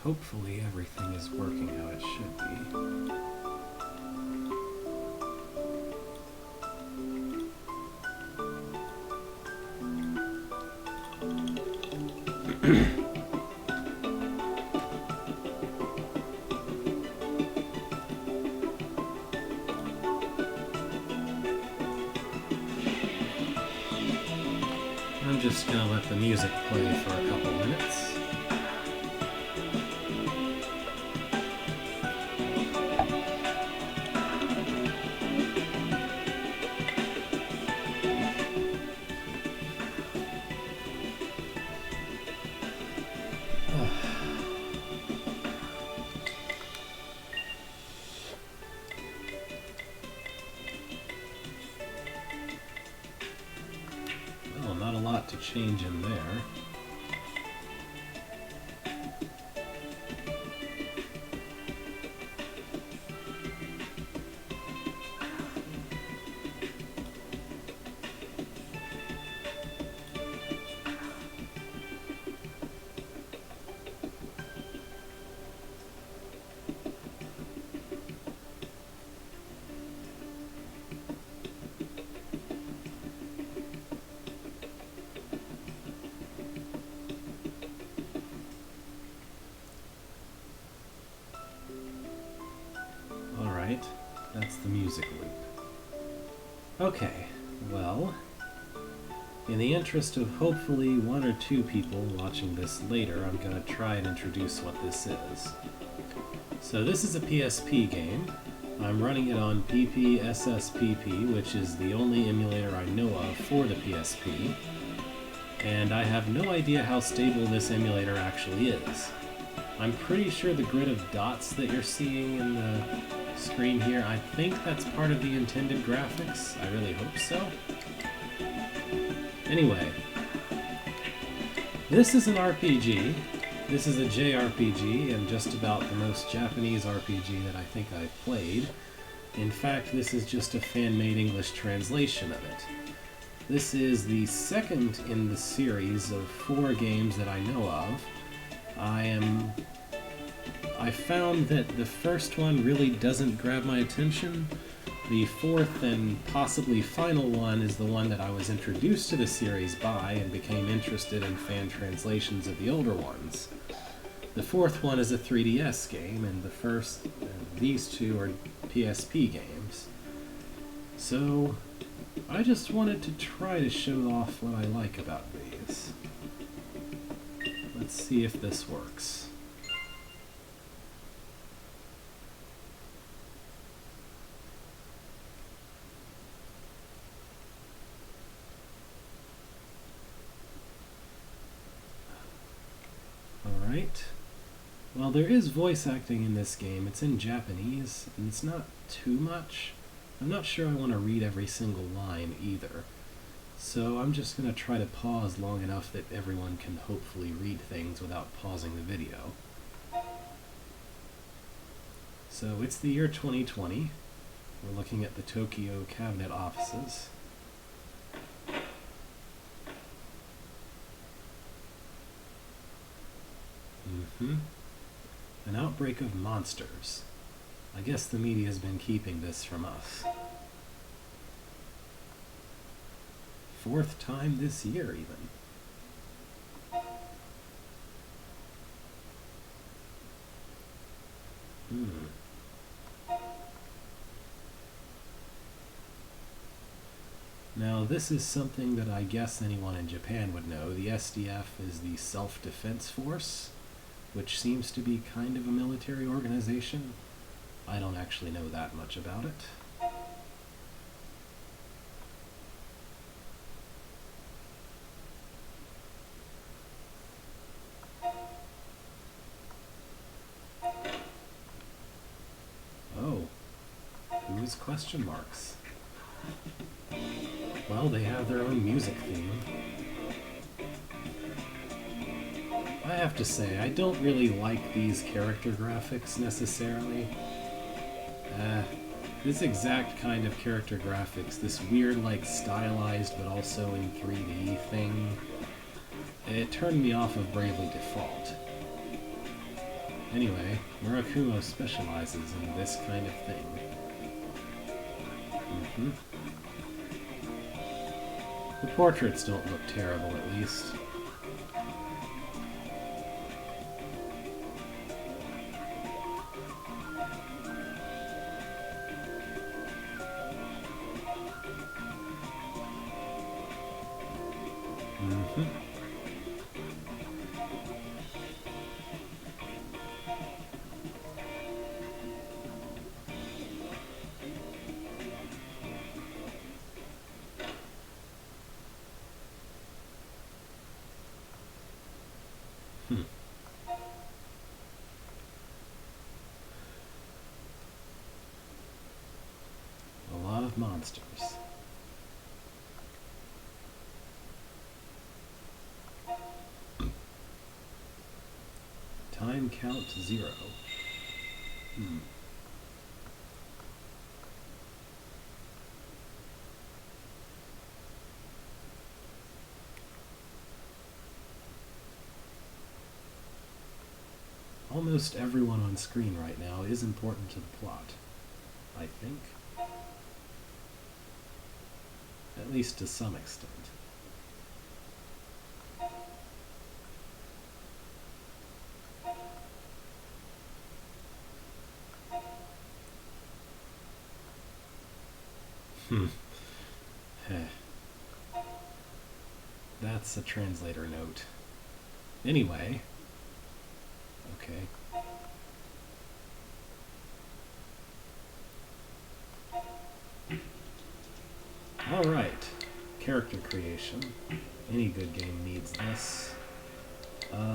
Hopefully everything is working how it should be. I'm just gonna let the music play for a couple minutes. Well, not a lot to change in there. Alright, that's the music loop. Okay, well, in the interest of hopefully one or two people watching this later, I'm going to try and introduce what this is. So this is a PSP game. I'm running it on PPSSPP, which is the only emulator I know of for the PSP, and I have no idea how stable this emulator actually is. I'm pretty sure the grid of dots that you're seeing in the screen here, I think that's part of the intended graphics. I really hope so. Anyway, this is an RPG. This is a JRPG, and just about the most Japanese RPG that I think I've played. In fact, this is just a fan-made English translation of it. This is the second in the series of 4 games that I know of. I found that the first one really doesn't grab my attention. The fourth and possibly final one is the one that I was introduced to the series by and became interested in fan translations of the older ones. The fourth one is a 3DS game, and these two are PSP games. So, I just wanted to try to show off what I like about these. Let's see if this works. Alright. Well, there is voice acting in this game. It's in Japanese, and it's not too much. I'm not sure I want to read every single line either. So I'm just going to try to pause long enough that everyone can hopefully read things without pausing the video. So it's the year 2020. We're looking at the Tokyo Cabinet offices. An outbreak of monsters. I guess the media's been keeping this from us. 4th time this year, even. Now, this is something that I guess anyone in Japan would know. The SDF is the Self-Defense Force, which seems to be kind of a military organization. I don't actually know that much about it. Oh, who's question marks? Well, they have their own music theme. I have to say, I don't really like these character graphics necessarily. This exact kind of character graphics, this weird, like, stylized but also in 3D thing, it turned me off of Bravely Default. Anyway, Murakumo specializes in this kind of thing. The portraits don't look terrible, at least. A lot of monsters. Time count 0. Almost everyone on screen right now is important to the plot, I think. At least to some extent. That's a translator note. Anyway. Okay. Alright. Character creation. Any good game needs this.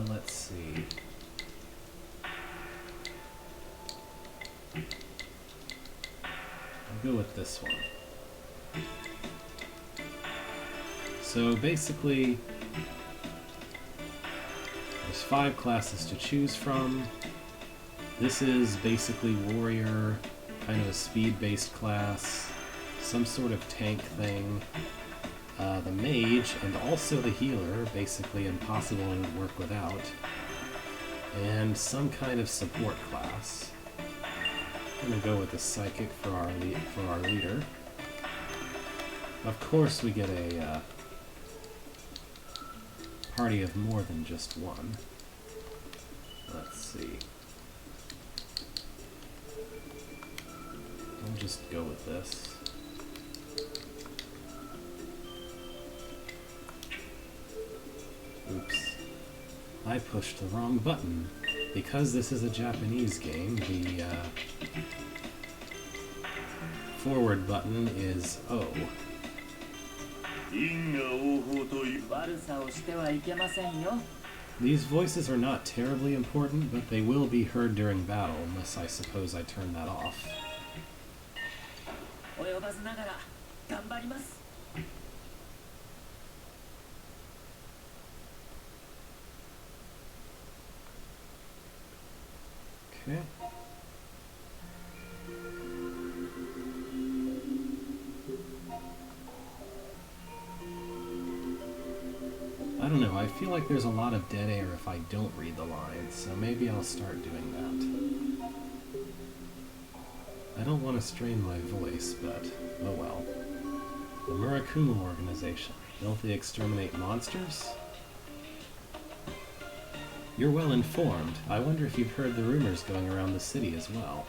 Let's see. I'll go with this one. So basically, there's 5 classes to choose from. This is basically warrior, kind of a speed-based class, some sort of tank thing. The mage and also the healer, basically impossible to work without. And some kind of support class. I'm gonna go with the psychic for our leader. Of course, we get a party of more than just one. Let's see. I'll just go with this. Oops. I pushed the wrong button. Because this is a Japanese game, the forward button is O. These voices are not terribly important, but they will be heard during battle, unless I suppose I turn that off. Okay. I don't know, I feel like there's a lot of dead air if I don't read the lines, so maybe I'll start doing that. I don't want to strain my voice, but oh well. The Murakumo organization. Don't they exterminate monsters? You're well informed. I wonder if you've heard the rumors going around the city as well.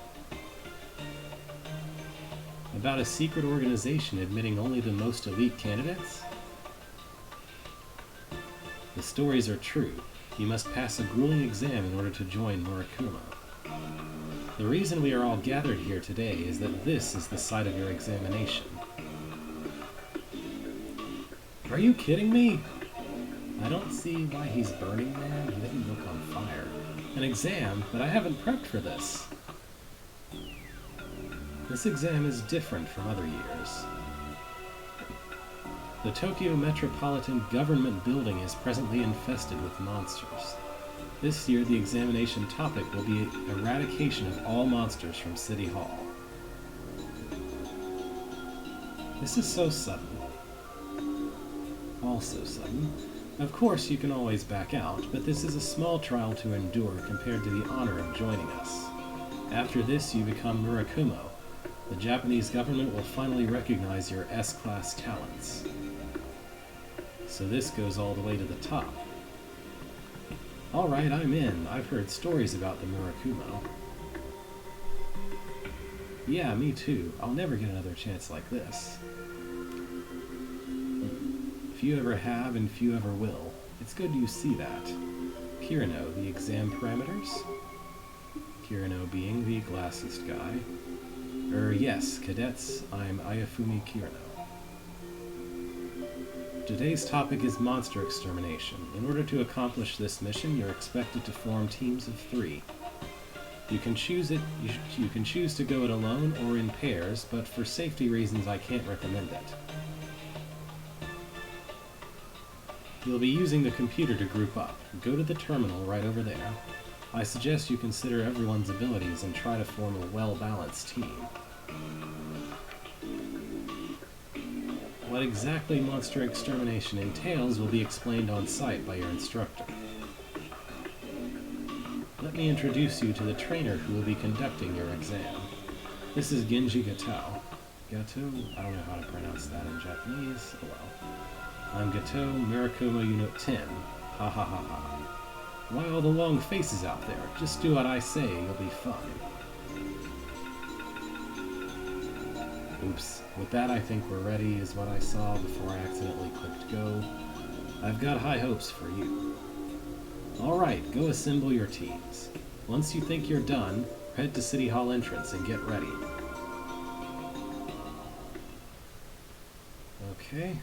About a secret organization admitting only the most elite candidates? The stories are true. You must pass a grueling exam in order to join Murakumo. The reason we are all gathered here today is that this is the site of your examination. Are you kidding me? I don't see why he's burning there. He didn't look on fire. An exam? But I haven't prepped for this. This exam is different from other years. The Tokyo Metropolitan Government Building is presently infested with monsters. This year, the examination topic will be eradication of all monsters from City Hall. This is so sudden. Also sudden. Of course, you can always back out, but this is a small trial to endure compared to the honor of joining us. After this, you become Murakumo. The Japanese government will finally recognize your S-class talents. So this goes all the way to the top. Alright, I'm in. I've heard stories about the Murakumo. Yeah, me too. I'll never get another chance like this. Few ever have and few ever will. It's good you see that. Kirino, the exam parameters? Kirino being the glassest guy. Yes, cadets, I'm Ayafumi Kirino. Today's topic is monster extermination. In order to accomplish this mission, you're expected to form teams of 3. You can choose to go it alone or in pairs, but for safety reasons I can't recommend it. You'll be using the computer to group up. Go to the terminal right over there. I suggest you consider everyone's abilities and try to form a well-balanced team. What exactly monster extermination entails will be explained on site by your instructor. Let me introduce you to the trainer who will be conducting your exam. This is Genji Gato. Gato? I don't know how to pronounce that in Japanese. Oh well. I'm Gato, Murakumo Unit 10. Ha ha ha ha. Why all the long faces out there? Just do what I say, you'll be fine. Oops. With that, I think we're ready, is what I saw before I accidentally clicked go. I've got high hopes for you. Alright, go assemble your teams. Once you think you're done, head to City Hall entrance and get ready. Okay.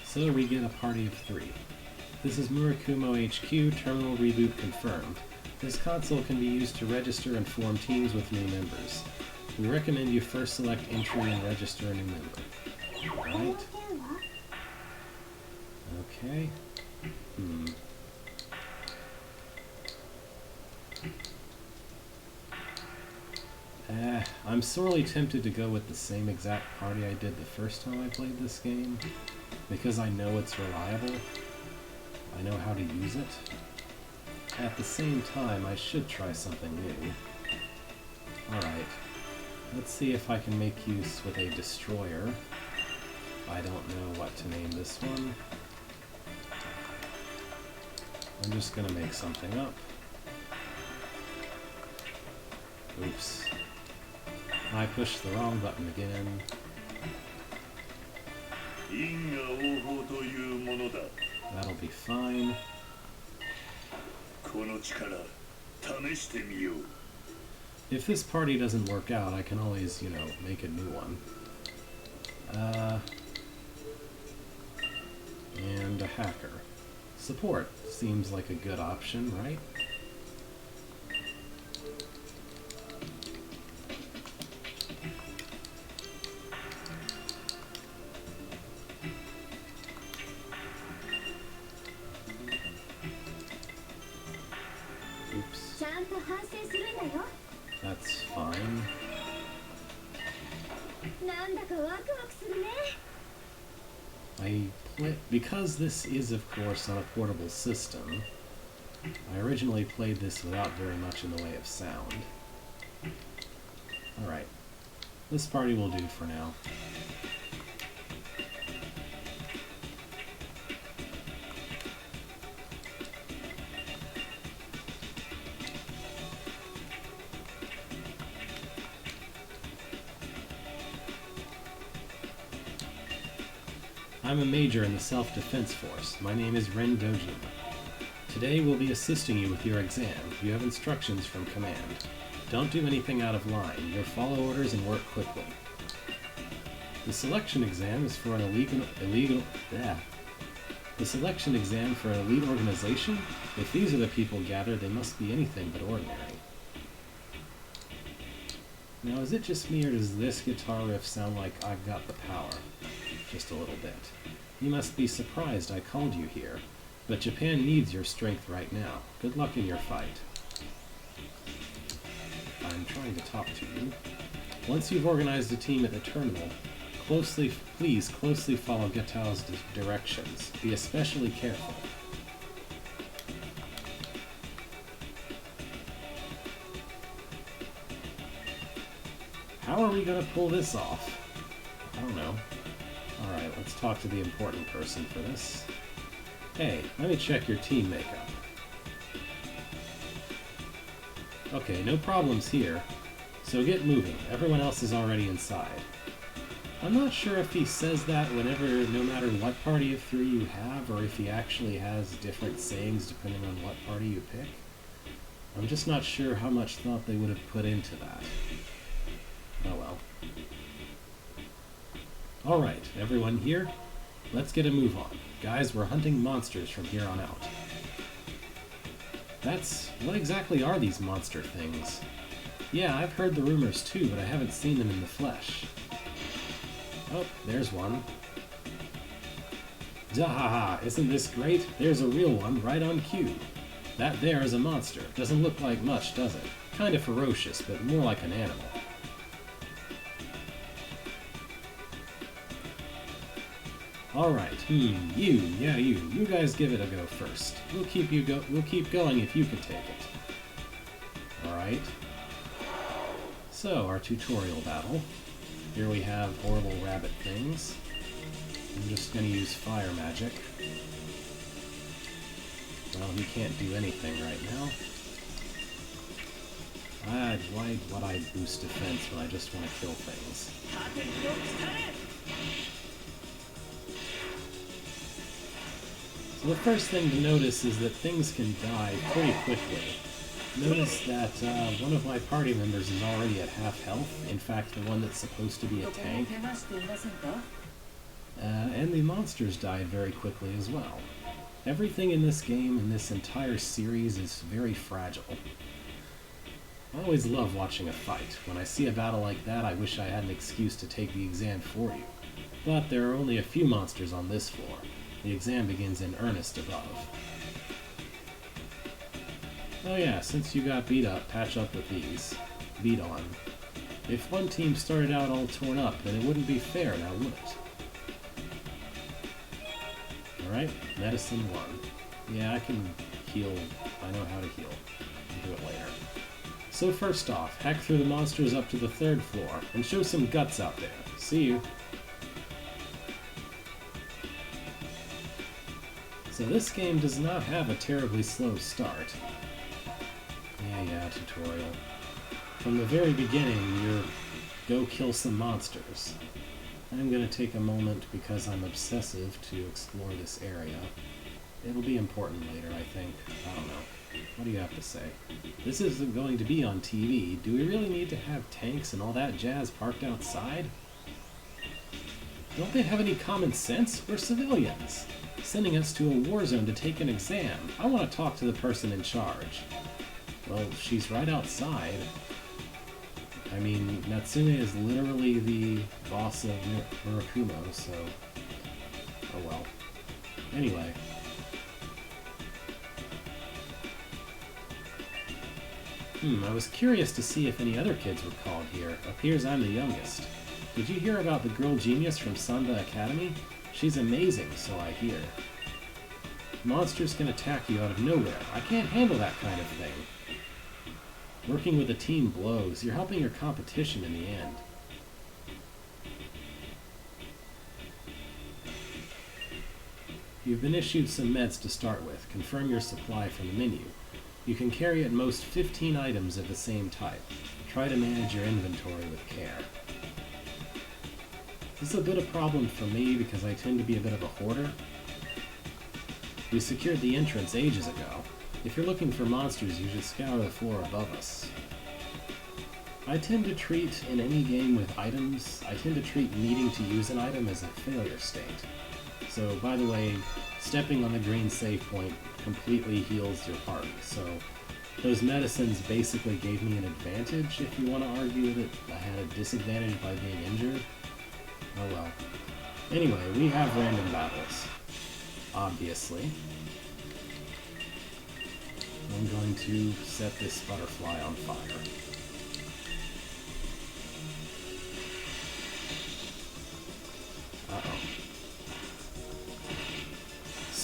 So we get a party of 3. This is Murakumo HQ, terminal reboot confirmed. This console can be used to register and form teams with new members. We recommend you first select entry and register a new member. Right. Okay. I'm sorely tempted to go with the same exact party I did the first time I played this game, because I know it's reliable. I know how to use it. At the same time, I should try something new. Alright. Let's see if I can make use with a destroyer. I don't know what to name this one. I'm just gonna make something up. Oops. I pushed the wrong button again. That'll be fine. If this party doesn't work out, I can always, make a new one. And a hacker. Support seems like a good option, right? Oops. That's fine. Because this is, of course, on a portable system, I originally played this without very much in the way of sound. Alright. This party will do for now. I'm a major in the Self-Defense Force. My name is Ren Dojima. Today we'll be assisting you with your exam. You have instructions from command. Don't do anything out of line. You'll follow orders and work quickly. The selection exam is for an The selection exam for an elite organization? If these are the people gathered, they must be anything but ordinary. Now, is it just me, or does this guitar riff sound like I've got the power? Just a little bit. You must be surprised I called you here, but Japan needs your strength right now. Good luck in your fight. I'm trying to talk to you. Once you've organized a team at the terminal, Please closely follow Getao's directions. Be especially careful. How are we gonna pull this off? I don't know. Alright, let's talk to the important person for this. Hey, let me check your team makeup. Okay, no problems here. So get moving. Everyone else is already inside. I'm not sure if he says that whenever, no matter what party of three you have, or if he actually has different sayings depending on what party you pick. I'm just not sure how much thought they would have put into that. Oh well. Alright, everyone here? Let's get a move on. Guys, we're hunting monsters from here on out. What exactly are these monster things? Yeah, I've heard the rumors too, but I haven't seen them in the flesh. Oh, there's one. Dahaha, isn't this great? There's a real one right on cue. That there is a monster. Doesn't look like much, does it? Kinda ferocious, but more like an animal. Alright, you guys give it a go first. We'll keep going if you can take it. Alright. So, our tutorial battle. Here we have horrible rabbit things. I'm just gonna use fire magic. Well, he can't do anything right now. Why would I boost defense when I just want to kill things? So the first thing to notice is that things can die pretty quickly. Notice that one of my party members is already at half health, in fact the one that's supposed to be a tank. And the monsters died very quickly as well. Everything in this game, in this entire series, is very fragile. I always love watching a fight. When I see a battle like that, I wish I had an excuse to take the exam for you. But there are only a few monsters on this floor. The exam begins in earnest above. Oh yeah, since you got beat up, patch up with these. Beat on. If one team started out all torn up, then it wouldn't be fair, now would it? Alright, medicine 1. Yeah, I can heal. I know how to heal. I'll do it later. So first off, hack through the monsters up to the 3rd floor, and show some guts out there. See you. So this game does not have a terribly slow start. Yeah, tutorial. From the very beginning, you're go kill some monsters. I'm gonna take a moment because I'm obsessive to explore this area. It'll be important later, I think. I don't know. What do you have to say? This isn't going to be on TV. Do we really need to have tanks and all that jazz parked outside? Don't they have any common sense? We're civilians. Sending us to a war zone to take an exam. I want to talk to the person in charge. Well, she's right outside. I mean, Natsume is literally the boss of Murakumo, so... oh well. Anyway. I was curious to see if any other kids were called here. Appears I'm the youngest. Did you hear about the girl genius from Sanda Academy? She's amazing, so I hear. Monsters can attack you out of nowhere. I can't handle that kind of thing. Working with a team blows. You're helping your competition in the end. You've been issued some meds to start with. Confirm your supply from the menu. You can carry at most 15 items of the same type. Try to manage your inventory with care. This is a bit of a problem for me because I tend to be a bit of a hoarder. We secured the entrance ages ago. If you're looking for monsters, you should scour the floor above us. I tend to treat, in any game with items, I tend to treat needing to use an item as a failure state. So, by the way, stepping on the green save point completely heals your party, so those medicines basically gave me an advantage if you want to argue that I had a disadvantage by being injured. Oh well. Anyway, we have random battles. Obviously. I'm going to set this butterfly on fire.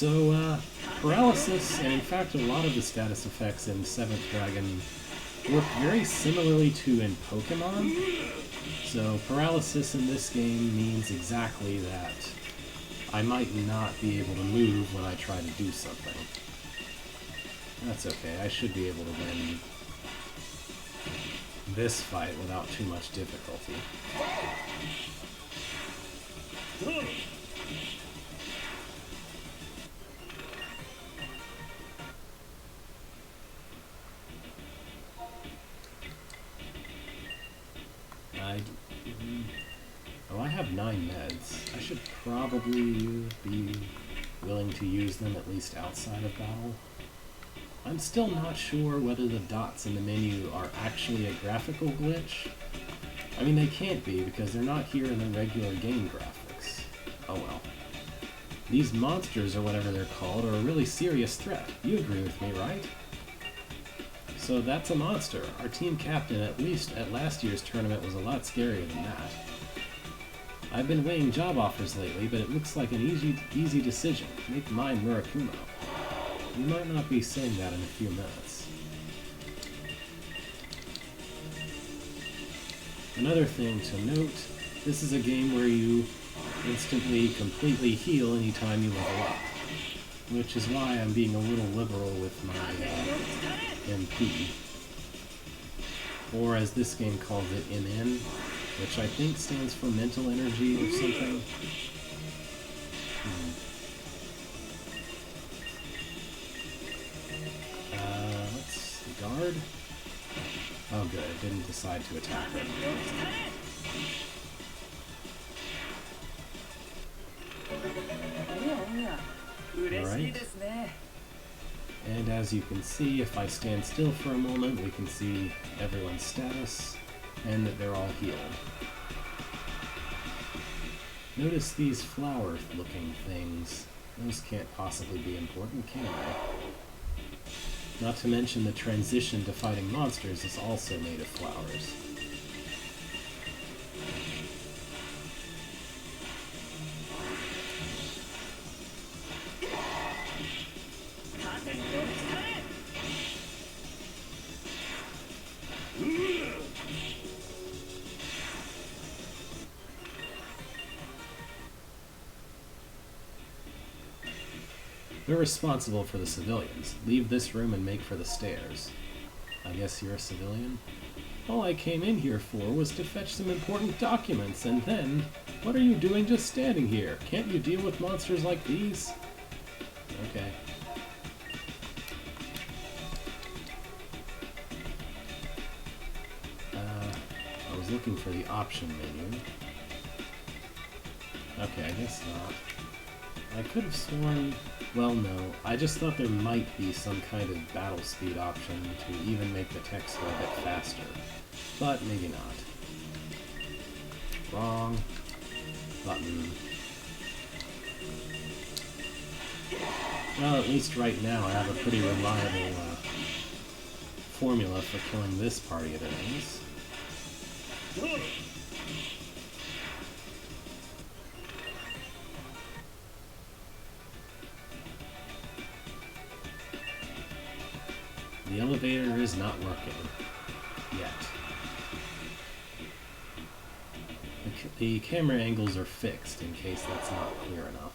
Paralysis, and in fact a lot of the status effects in 7th Dragon work very similarly to in Pokemon. So paralysis in this game means exactly that. I might not be able to move when I try to do something. That's okay, I should be able to win this fight without too much difficulty. I have 9 meds. I should probably be willing to use them at least outside of battle. I'm still not sure whether the dots in the menu are actually a graphical glitch. I mean, they can't be because they're not here in the regular game graphics. Oh well. These monsters, or whatever they're called, are a really serious threat. You agree with me, right? So that's a monster. Our team captain, at least at last year's tournament, was a lot scarier than that. I've been weighing job offers lately, but it looks like an easy decision. Make mine Murakumo. You might not be saying that in a few minutes. Another thing to note, this is a game where you instantly, completely heal anytime you level up. Which is why I'm being a little liberal with my MP. Or as this game calls it, MN, which I think stands for mental energy or something. Let's see, guard. Oh good, it didn't decide to attack her. Alright. And as you can see, if I stand still for a moment, we can see everyone's status, and that they're all healed. Notice these flower-looking things. Those can't possibly be important, can they? Not to mention the transition to fighting monsters is also made of flowers. You're responsible for the civilians. Leave this room and make for the stairs. I guess you're a civilian? All I came in here for was to fetch some important documents, and then... What are you doing just standing here? Can't you deal with monsters like these? Okay. I was looking for the option menu. Okay, I guess not. I could have sworn... Well, no. I just thought there might be some kind of battle speed option to even make the text go a bit faster. But maybe not. Wrong. Button. Well, at least right now I have a pretty reliable formula for killing this party of enemies. The elevator is not working. Yet. The camera angles are fixed in case that's not clear enough.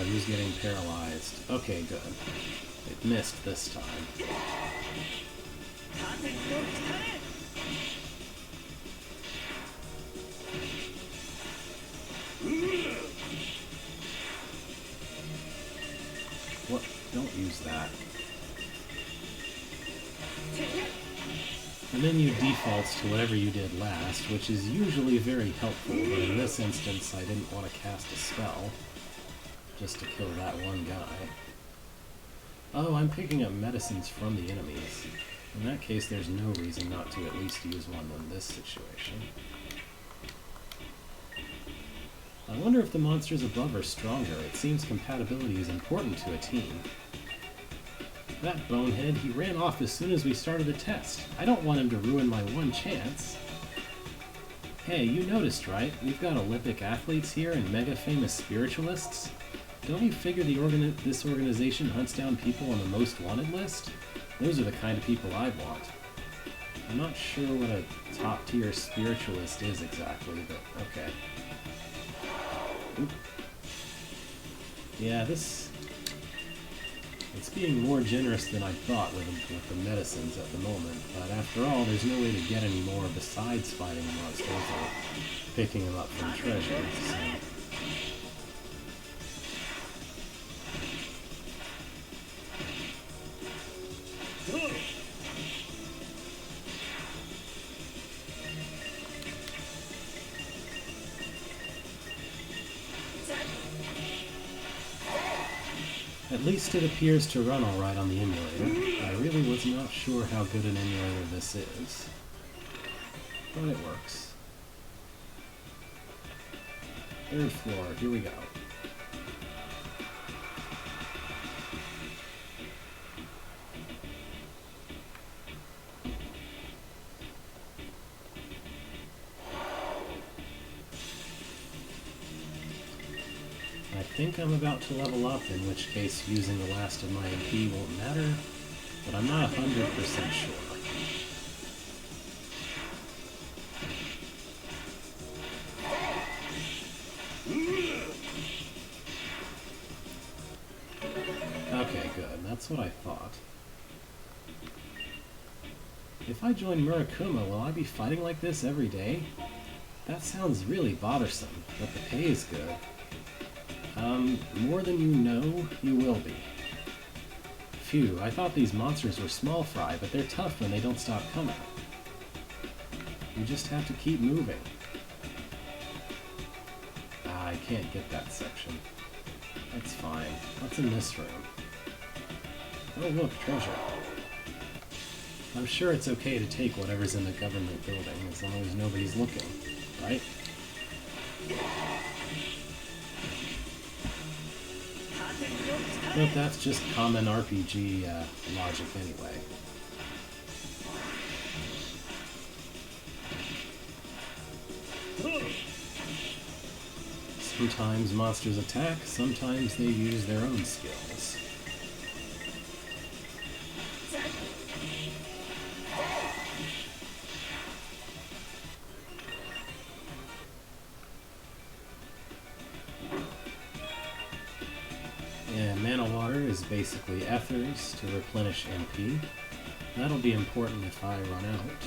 He was getting paralyzed. Okay, good. It missed this time. What? Don't use that. The menu defaults to whatever you did last, which is usually very helpful, but in this instance I didn't want to cast a spell, just to kill that one guy. Oh, I'm picking up medicines from the enemies. In that case, there's no reason not to at least use one in this situation. I wonder if the monsters above are stronger. It seems compatibility is important to a team. That bonehead, he ran off as soon as we started the test. I don't want him to ruin my one chance. Hey, you noticed, right? We've got Olympic athletes here and mega famous spiritualists. Don't you figure this organization hunts down people on the most wanted list? Those are the kind of people I want. I'm not sure what a top-tier spiritualist is exactly, but okay. Oop. Yeah, it's being more generous than I thought with the medicines at the moment, but after all, there's no way to get any more besides fighting monsters or picking them up from treasures, so... At least it appears to run alright on the emulator. I really was not sure how good an emulator this is, but it works. Third floor, here we go. I think I'm about to level up, in which case using the last of my MP won't matter, but I'm not 100% sure. Okay, good. That's what I thought. If I join Murakuma, will I be fighting like this every day? That sounds really bothersome, but the pay is good. More than you know, you will be. Phew, I thought these monsters were small fry, but they're tough when they don't stop coming. You just have to keep moving. I can't get that section. That's fine. What's in this room? Oh look, treasure. I'm sure it's okay to take whatever's in the government building, as long as nobody's looking, right? But that's just common RPG logic anyway. Sometimes monsters attack, sometimes they use their own skills. And mana water is basically ethers to replenish MP. That'll be important if I run out.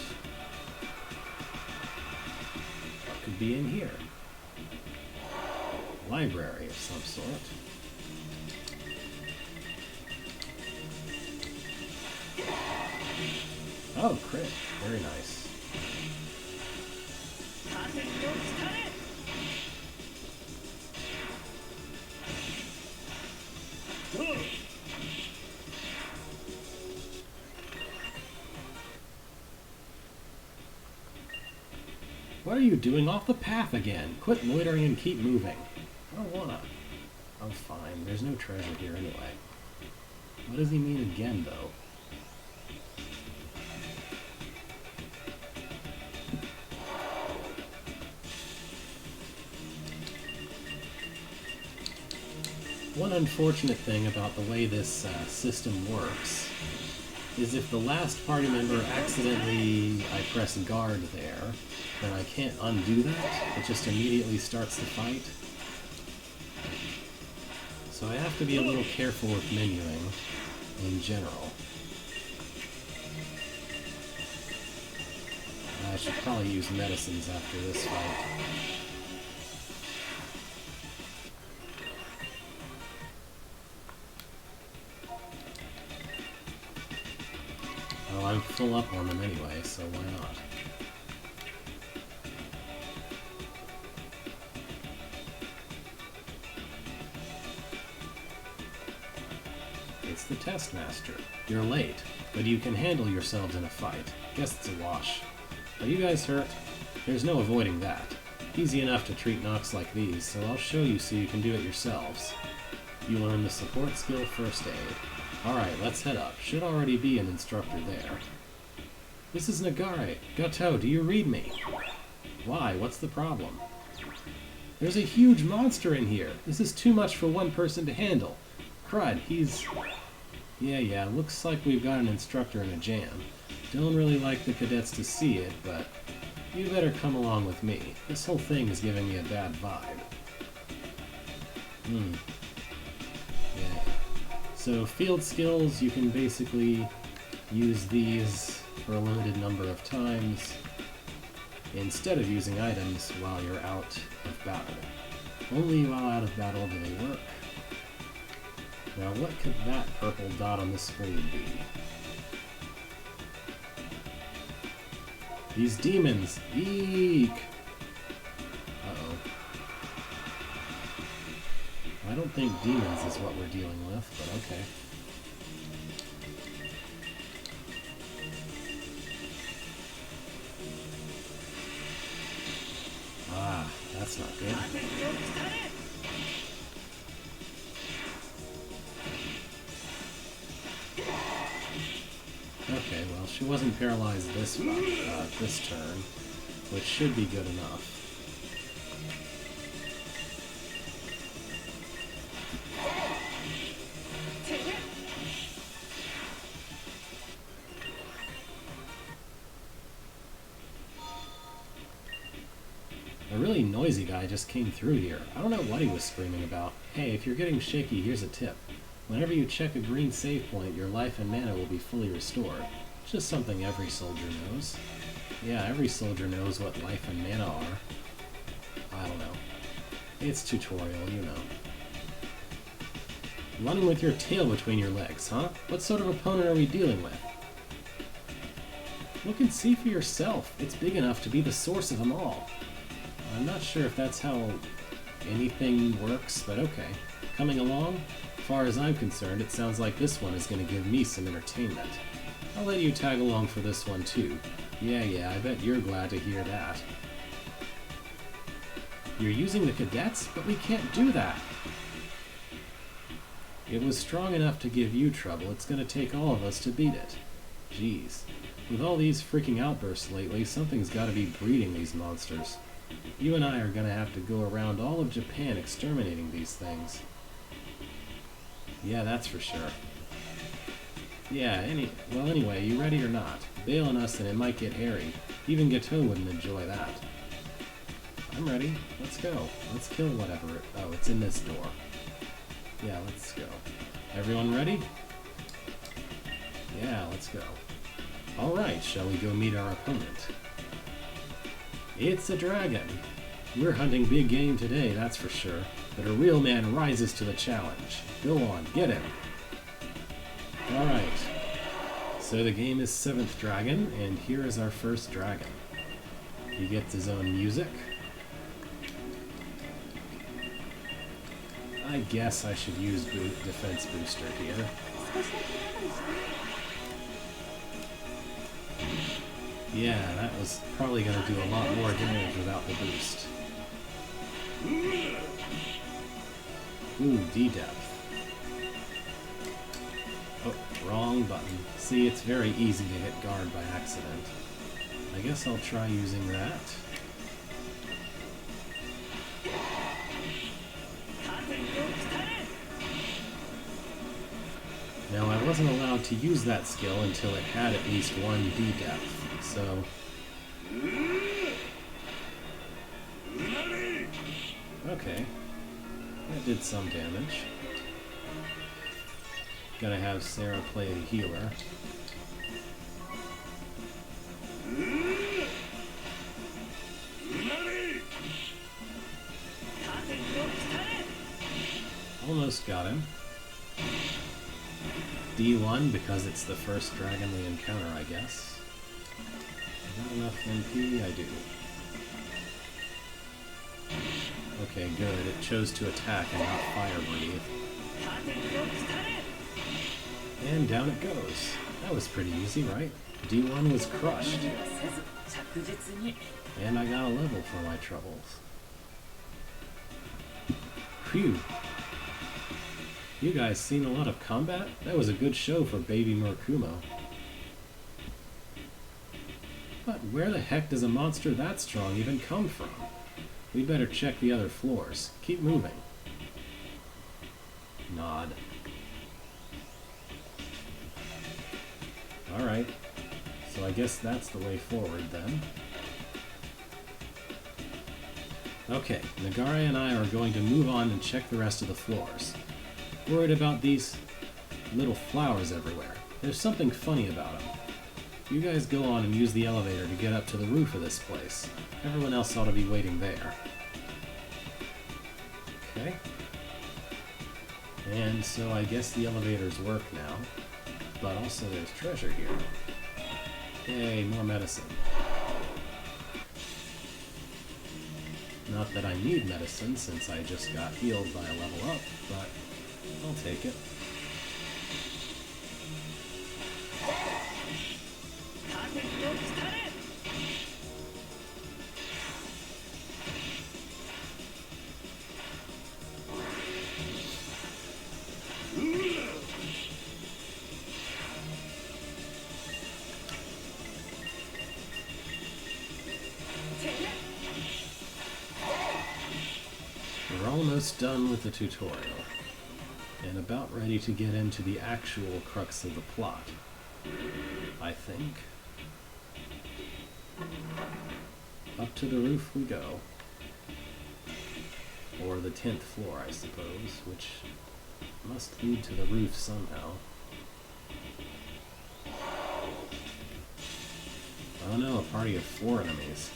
What could be in here? Library of some sort. Oh, crit. Very nice. What are you doing off the path again? Quit loitering and keep moving. I don't wanna. I'm fine. There's no treasure here anyway. What does he mean again, though? One unfortunate thing about the way this system works is if the last party member accidentally, I press guard there, then I can't undo that. It just immediately starts the fight. So I have to be a little careful with menuing in general. I should probably use medicines after this fight. Well, I'm full up on them anyway, so why not? It's the test master. You're late, but you can handle yourselves in a fight. Guess it's a wash. Are you guys hurt? There's no avoiding that. Easy enough to treat knocks like these, so I'll show you so you can do it yourselves. You learn the support skill First Aid. Alright, let's head up. Should already be an instructor there. This is Nagare. Gato, do you read me? Why? What's the problem? There's a huge monster in here. This is too much for one person to handle. Crud, he's... Yeah, looks like we've got an instructor in a jam. Don't really like the cadets to see it, but you better come along with me. This whole thing is giving me a bad vibe. Yeah. So field skills, you can basically use these for a limited number of times instead of using items while you're out of battle. Only while out of battle do they work. Now what could that purple dot on the screen be? These demons! Eek! Uh-oh. I don't think demons is what we're dealing with, but okay. Ah, that's not good. Okay, well, she wasn't paralyzed this turn, which should be good enough. A really noisy guy just came through here. I don't know what he was screaming about. Hey, if you're getting shaky, here's a tip. Whenever you check a green save point, your life and mana will be fully restored. It's just something every soldier knows. Yeah, every soldier knows what life and mana are. I don't know. It's tutorial, you know. Running with your tail between your legs, huh? What sort of opponent are we dealing with? Look and see for yourself. It's big enough to be the source of them all. I'm not sure if that's how anything works, but okay. Coming along? As far as I'm concerned, it sounds like this one is going to give me some entertainment. I'll let you tag along for this one too. Yeah, I bet you're glad to hear that. You're using the cadets? But we can't do that! It was strong enough to give you trouble. It's going to take all of us to beat it. Jeez. With all these freaking outbursts lately, something's got to be breeding these monsters. You and I are going to have to go around all of Japan exterminating these things. Yeah, that's for sure. Yeah, anyway, you ready or not? Bail on us and it might get hairy. Even Gato wouldn't enjoy that. I'm ready. Let's go. Let's kill whatever it... Oh, it's in this door. Yeah, let's go. Everyone ready? Yeah, let's go. Alright, shall we go meet our opponent? It's a dragon! We're hunting big game today, that's for sure. But a real man rises to the challenge. Go on, get him! Alright. So the game is 7th Dragon, and here is our first dragon. He gets his own music. I guess I should use Defense Booster here. Yeah, that was probably going to do a lot more damage without the boost. Ooh, D-depth. Oh, wrong button. See, it's very easy to hit guard by accident. I guess I'll try using that. Now, I wasn't allowed to use that skill until it had at least one D-depth, so... Okay. That did some damage. Gotta have Sarah play a healer. Almost got him. D1 because it's the first dragon we encounter, I guess. Got enough MP? I do. Okay, good. It chose to attack and not fire breathe. And down it goes. That was pretty easy, right? D1 was crushed. And I got a level for my troubles. Phew. You guys seen a lot of combat? That was a good show for baby Murakumo. But where the heck does a monster that strong even come from? We better check the other floors. Keep moving. Nod. Alright. So I guess that's the way forward then. Okay, Nagare and I are going to move on and check the rest of the floors. Worried about these little flowers everywhere. There's something funny about them. You guys go on and use the elevator to get up to the roof of this place. Everyone else ought to be waiting there. Okay. And so I guess the elevators work now. But also there's treasure here. Yay, more medicine. Not that I need medicine since I just got healed by a level up, but I'll take it. We're almost done with the tutorial, and about ready to get into the actual crux of the plot, I think. Up to the roof we go. Or the 10th floor, I suppose, which must lead to the roof somehow. Oh no, a party of 4 enemies.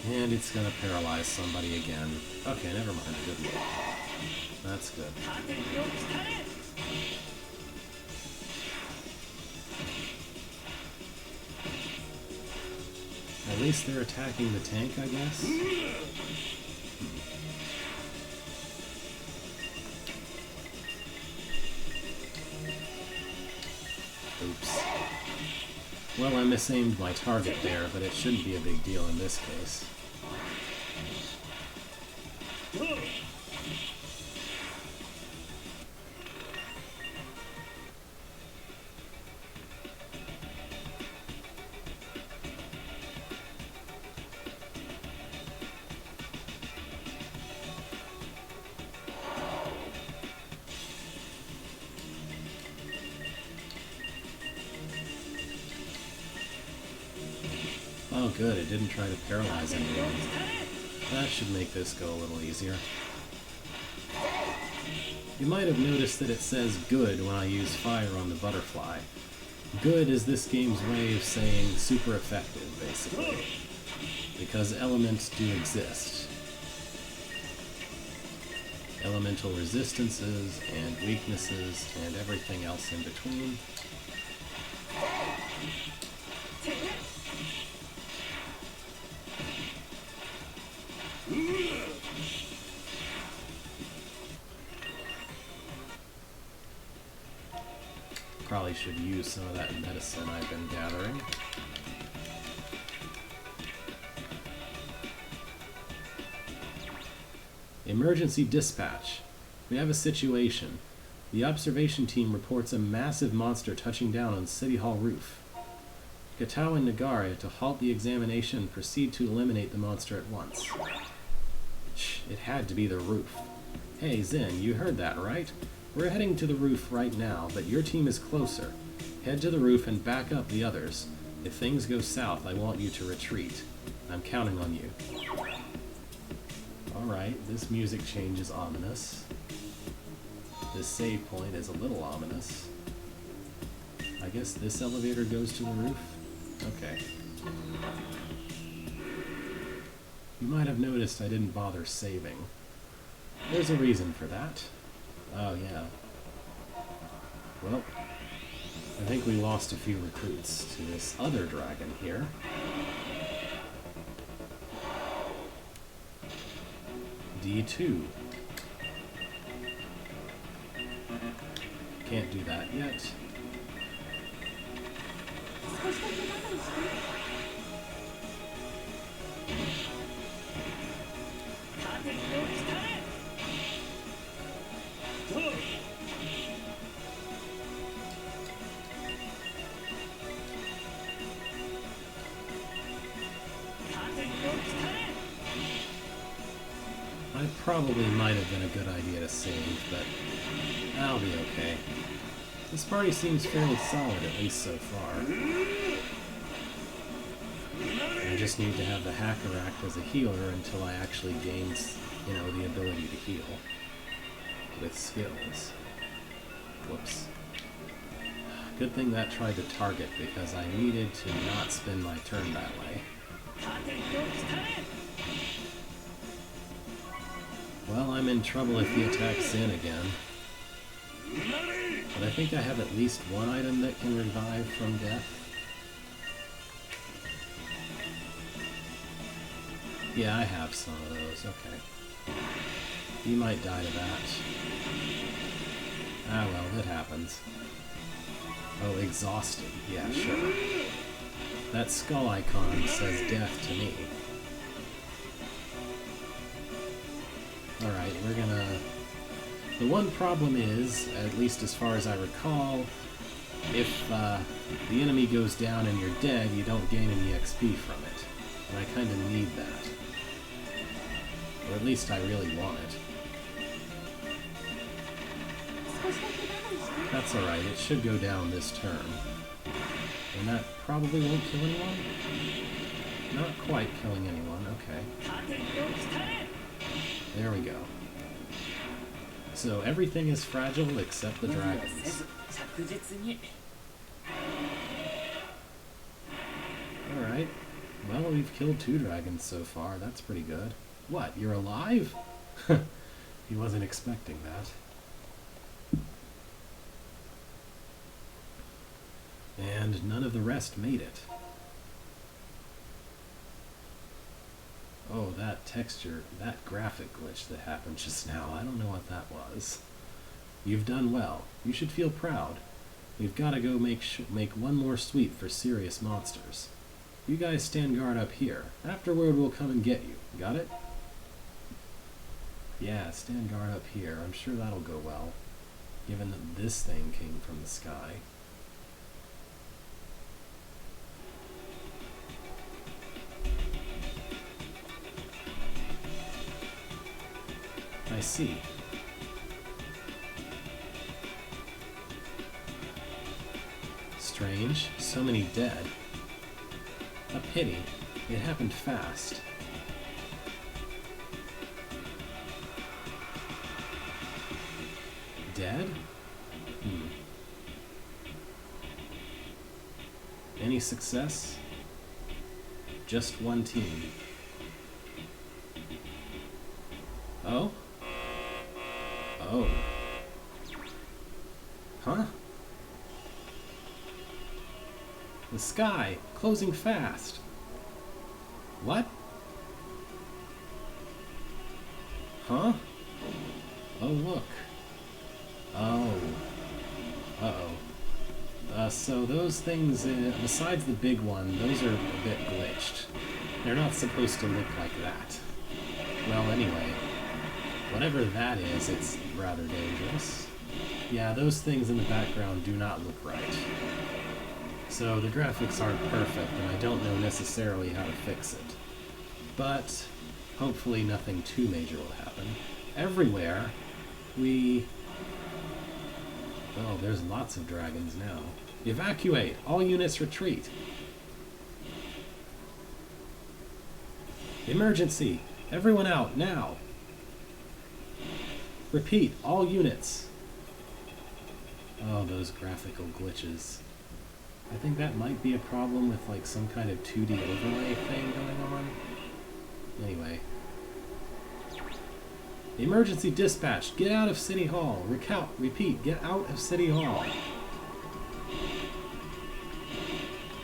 And it's gonna paralyze somebody again. Okay, never mind. Good look. That's good. At least they're attacking the tank, I guess? Oops. Well, I misaimed my target there, but it shouldn't be a big deal in this case. Oh good, it didn't try to paralyze anyone. That should make this go a little easier. You might have noticed that it says good when I use fire on the butterfly. Good is this game's way of saying super effective, basically. Because elements do exist. Elemental resistances and weaknesses and everything else in between. Probably should use some of that medicine I've been gathering. Emergency dispatch. We have a situation. The observation team reports a massive monster touching down on City Hall roof. Katao and Nagare to halt the examination and proceed to eliminate the monster at once. Shh, it had to be the roof. Hey Zen, you heard that, right? We're heading to the roof right now, but your team is closer. Head to the roof and back up the others. If things go south, I want you to retreat. I'm counting on you. Alright, this music change is ominous. This save point is a little ominous. I guess this elevator goes to the roof? Okay. You might have noticed I didn't bother saving. There's a reason for that. Oh, yeah. Well, I think we lost a few recruits to this other dragon here. D2. Can't do that yet. I probably might have been a good idea to save, but I'll be okay. This party seems fairly solid, at least so far. I just need to have the hacker act as a healer until I actually gain, the ability to heal with skills. Whoops. Good thing that tried to target, because I needed to not spend my turn that way. Well, I'm in trouble if he attacks in again. But I think I have at least one item that can revive from death. Yeah, I have some of those, okay. You might die to that. Ah well, it happens. Oh, exhausted. Yeah, sure. That skull icon says death to me. Alright, we're gonna... The one problem is, at least as far as I recall, if the enemy goes down and you're dead, you don't gain any XP from it. And I kind of need that. Or at least I really want it. That's alright, it should go down this turn. And that probably won't kill anyone? Not quite killing anyone, okay. There we go. So everything is fragile except the dragons. Alright. Well, we've killed 2 dragons so far. That's pretty good. What, you're alive? He wasn't expecting that. And none of the rest made it. Oh, that texture, that graphic glitch that happened just now, I don't know what that was. You've done well. You should feel proud. We've got to go make one more sweep for serious monsters. You guys stand guard up here. Afterward, we'll come and get you. Got it? Yeah, stand guard up here. I'm sure that'll go well, given that this thing came from the sky. I see. Strange. So many dead. A pity. It happened fast. Dead? Any success? Just one team. Oh? Oh. Huh? The sky, closing fast. What? Huh? Oh, look. Oh. Uh-oh. So those things, besides the big one, those are a bit glitched. They're not supposed to look like that. Well, anyway. Whatever that is, it's rather dangerous. Yeah, those things in the background do not look right. So the graphics aren't perfect, and I don't know necessarily how to fix it. But hopefully nothing too major will happen. Everywhere, Oh, there's lots of dragons now. Evacuate! All units retreat! Emergency! Everyone out, now! Repeat, all units! Oh, those graphical glitches. I think that might be a problem with like some kind of 2D overlay thing going on. Anyway. Emergency dispatch! Get out of City Hall! Repeat, get out of City Hall!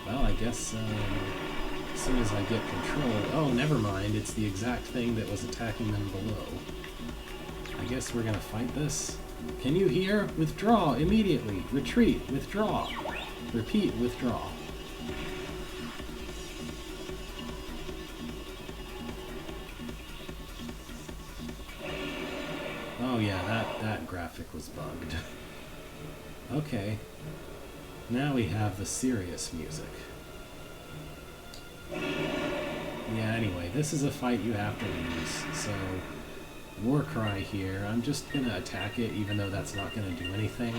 Well, I guess as soon as I get control... Oh, never mind, it's the exact thing that was attacking them below. I guess we're gonna fight this. Can you hear? Withdraw immediately. Retreat. Withdraw. Repeat. Withdraw. that graphic was bugged. Okay. Now we have the serious music. Yeah, anyway, this is a fight you have to lose, so Warcry here. I'm just gonna attack it, even though that's not gonna do anything.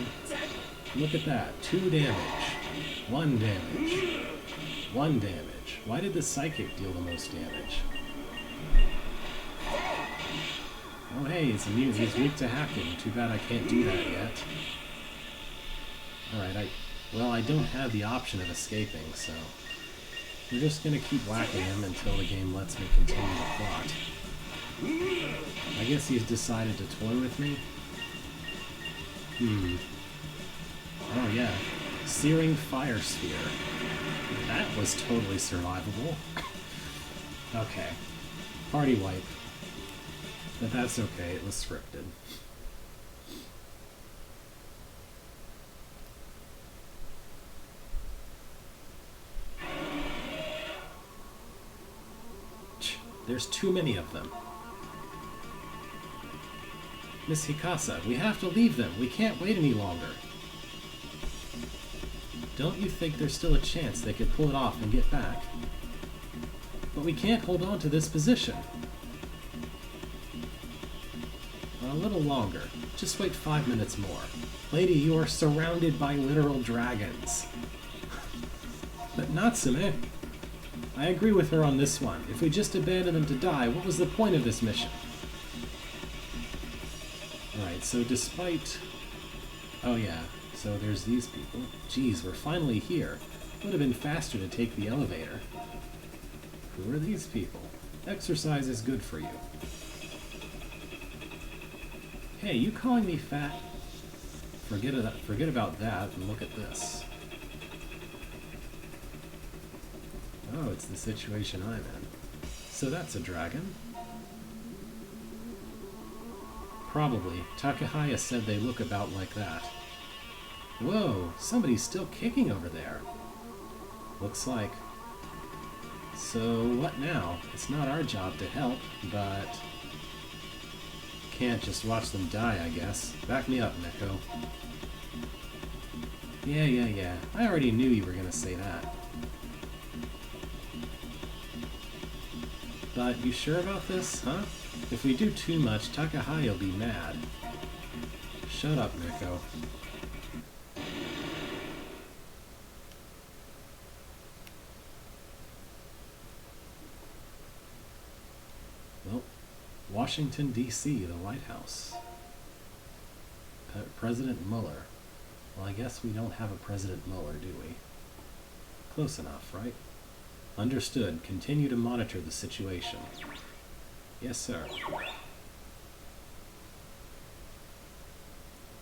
Look at that. 2 damage. 1 damage. 1 damage. Why did the Psychic deal the most damage? Oh hey, he's immune. He's weak to hacking. Too bad I can't do that yet. Alright, well, I don't have the option of escaping, so we're just gonna keep whacking him until the game lets me continue the plot. I guess he's decided to toy with me. Oh yeah. Searing Fire Sphere. That was totally survivable. Okay. Party wipe. But that's okay, it was scripted. There's too many of them. Miss Hikasa, we have to leave them. We can't wait any longer. Don't you think there's still a chance they could pull it off and get back? But we can't hold on to this position. A little longer. Just wait 5 minutes more. Lady, you are surrounded by literal dragons. But Natsume, I agree with her on this one. If we just abandon them to die, what was the point of this mission? Alright, so despite... Oh yeah, so there's these people. Geez, we're finally here. Would have been faster to take the elevator. Who are these people? Exercise is good for you. Hey, you calling me fat? Forget about that and look at this. Oh, it's the situation I'm in. So that's a dragon? Probably. Takahaya said they look about like that. Whoa, somebody's still kicking over there. Looks like. So what now? It's not our job to help, but... Can't just watch them die, I guess. Back me up, Neko. Yeah. I already knew you were gonna say that. But you sure about this, huh? If we do too much, Takahaya will be mad. Shut up, Neko. Well, Washington, D.C., the White House. President Mueller. Well, I guess we don't have a President Mueller, do we? Close enough, right? Understood. Continue to monitor the situation. Yes, sir.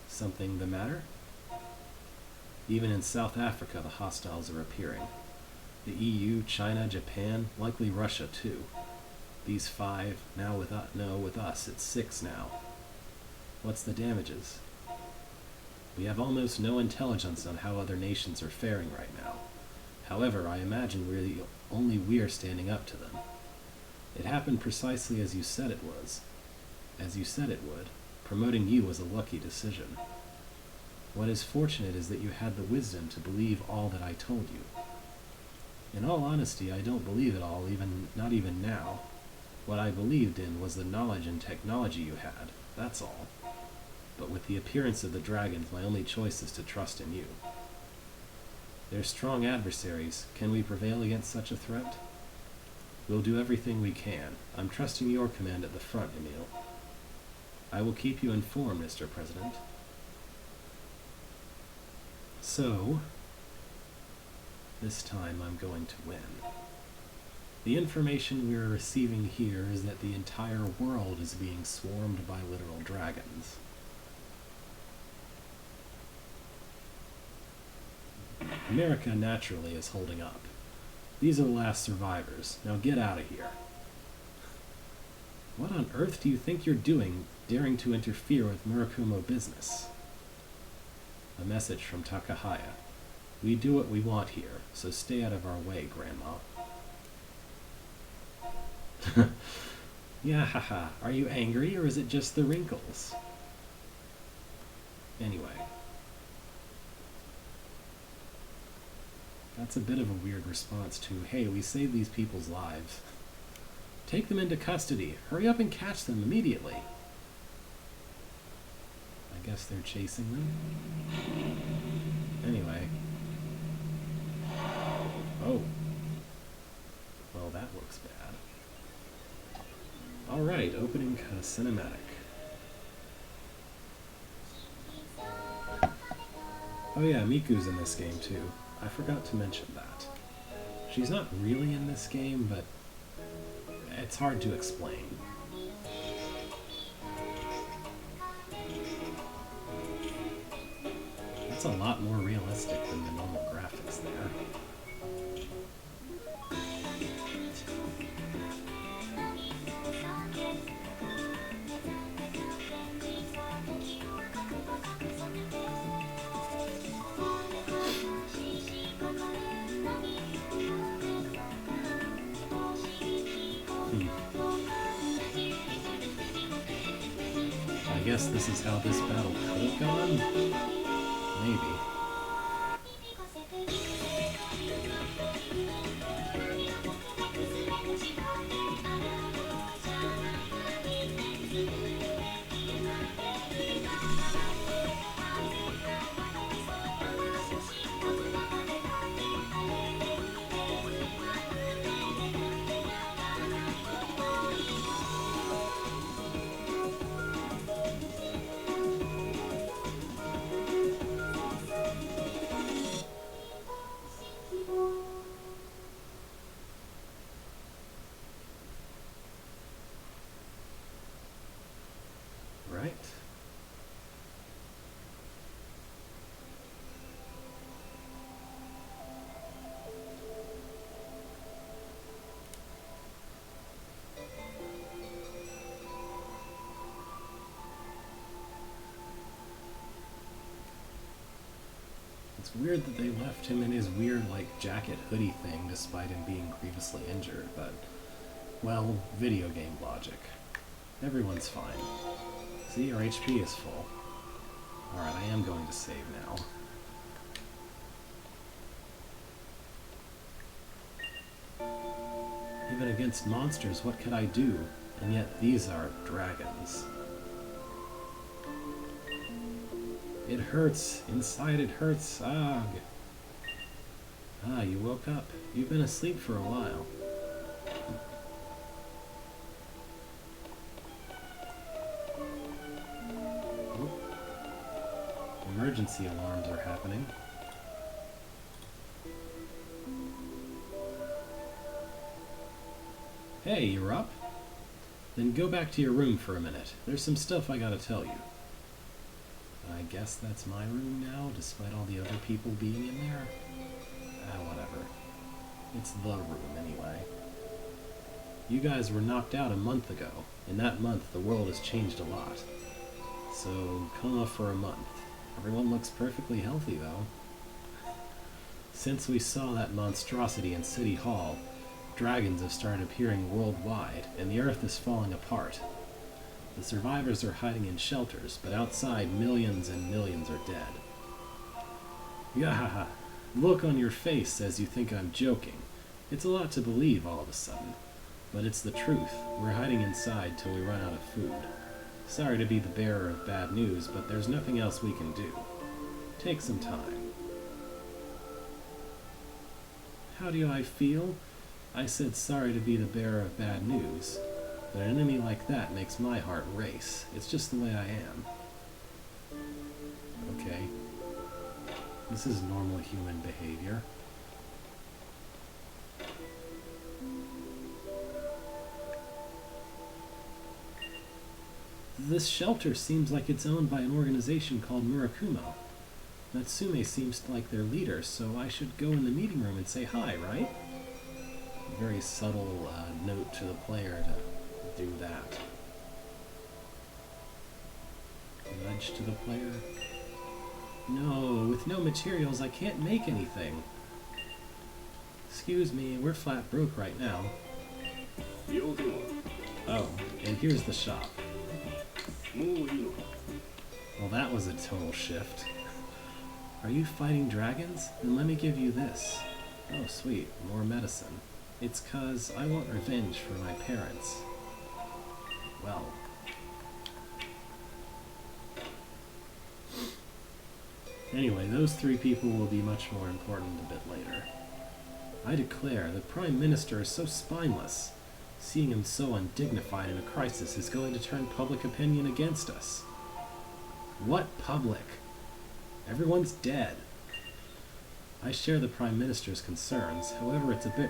Something the matter? Even in South Africa, the hostiles are appearing. The EU, China, Japan, likely Russia, too. These 5, now with us, it's 6 now. What's the damages? We have almost no intelligence on how other nations are faring right now. However, I imagine only we are standing up to them. It happened precisely as you said it was. As you said it would. Promoting you was a lucky decision. What is fortunate is that you had the wisdom to believe all that I told you. In all honesty, I don't believe it all, not even now. What I believed in was the knowledge and technology you had, that's all. But with the appearance of the dragons, my only choice is to trust in you. They're strong adversaries. Can we prevail against such a threat? We'll do everything we can. I'm trusting your command at the front, Emil. I will keep you informed, Mr. President. So, this time I'm going to win. The information we're receiving here is that the entire world is being swarmed by literal dragons. America naturally is holding up. These are the last survivors. Now get out of here. What on earth do you think you're doing, daring to interfere with Murakumo business? A message from Takahaya. We do what we want here, so stay out of our way, Grandma. Yeah, haha. Are you angry, or is it just the wrinkles? Anyway. That's a bit of a weird response to, hey, we saved these people's lives. Take them into custody. Hurry up and catch them immediately. I guess they're chasing them. Anyway. Oh. Well, that looks bad. Alright, opening cinematic. Oh yeah, Miku's in this game too. I forgot to mention that. She's not really in this game, but it's hard to explain. That's a lot more realistic than the normal graphics there. I guess this is how this battle could have gone? Maybe. Right. It's weird that they left him in his weird, like, jacket hoodie thing despite him being grievously injured, but, well, video game logic. Everyone's fine. See, our HP is full. Alright, I am going to save now. Even against monsters, what could I do? And yet these are dragons. It hurts. Inside it hurts. Ah, you woke up. You've been asleep for a while. Emergency alarms are happening. Hey, you're up? Then go back to your room for a minute. There's some stuff I gotta tell you. I guess that's my room now, despite all the other people being in there? Whatever. It's the room, anyway. You guys were knocked out a month ago. In that month, the world has changed a lot. So, come off for a month. Everyone looks perfectly healthy, though. Since we saw that monstrosity in City Hall, dragons have started appearing worldwide, and the Earth is falling apart. The survivors are hiding in shelters, but outside millions and millions are dead. Yahaha! Look on your face says you think I'm joking. It's a lot to believe all of a sudden. But it's the truth. We're hiding inside till we run out of food. Sorry to be the bearer of bad news, but there's nothing else we can do. Take some time. How do I feel? I said sorry to be the bearer of bad news. But an enemy like that makes my heart race. It's just the way I am. Okay. This is normal human behavior. This shelter seems like it's owned by an organization called Murakumo. Natsume seems like their leader, so I should go in the meeting room and say hi, right? A very subtle note to the player to do that. Nudge to the player. No, with no materials I can't make anything. Excuse me, we're flat broke right now. Oh, and here's the shop. Well, that was a total shift. Are you fighting dragons? Then let me give you this. Oh, sweet. More medicine. It's 'cause I want revenge for my parents. Well. Anyway, those three people will be much more important a bit later. I declare, the Prime Minister is so spineless. Seeing him so undignified in a crisis is going to turn public opinion against us. What public? Everyone's dead. I share the Prime Minister's concerns, however it's a bit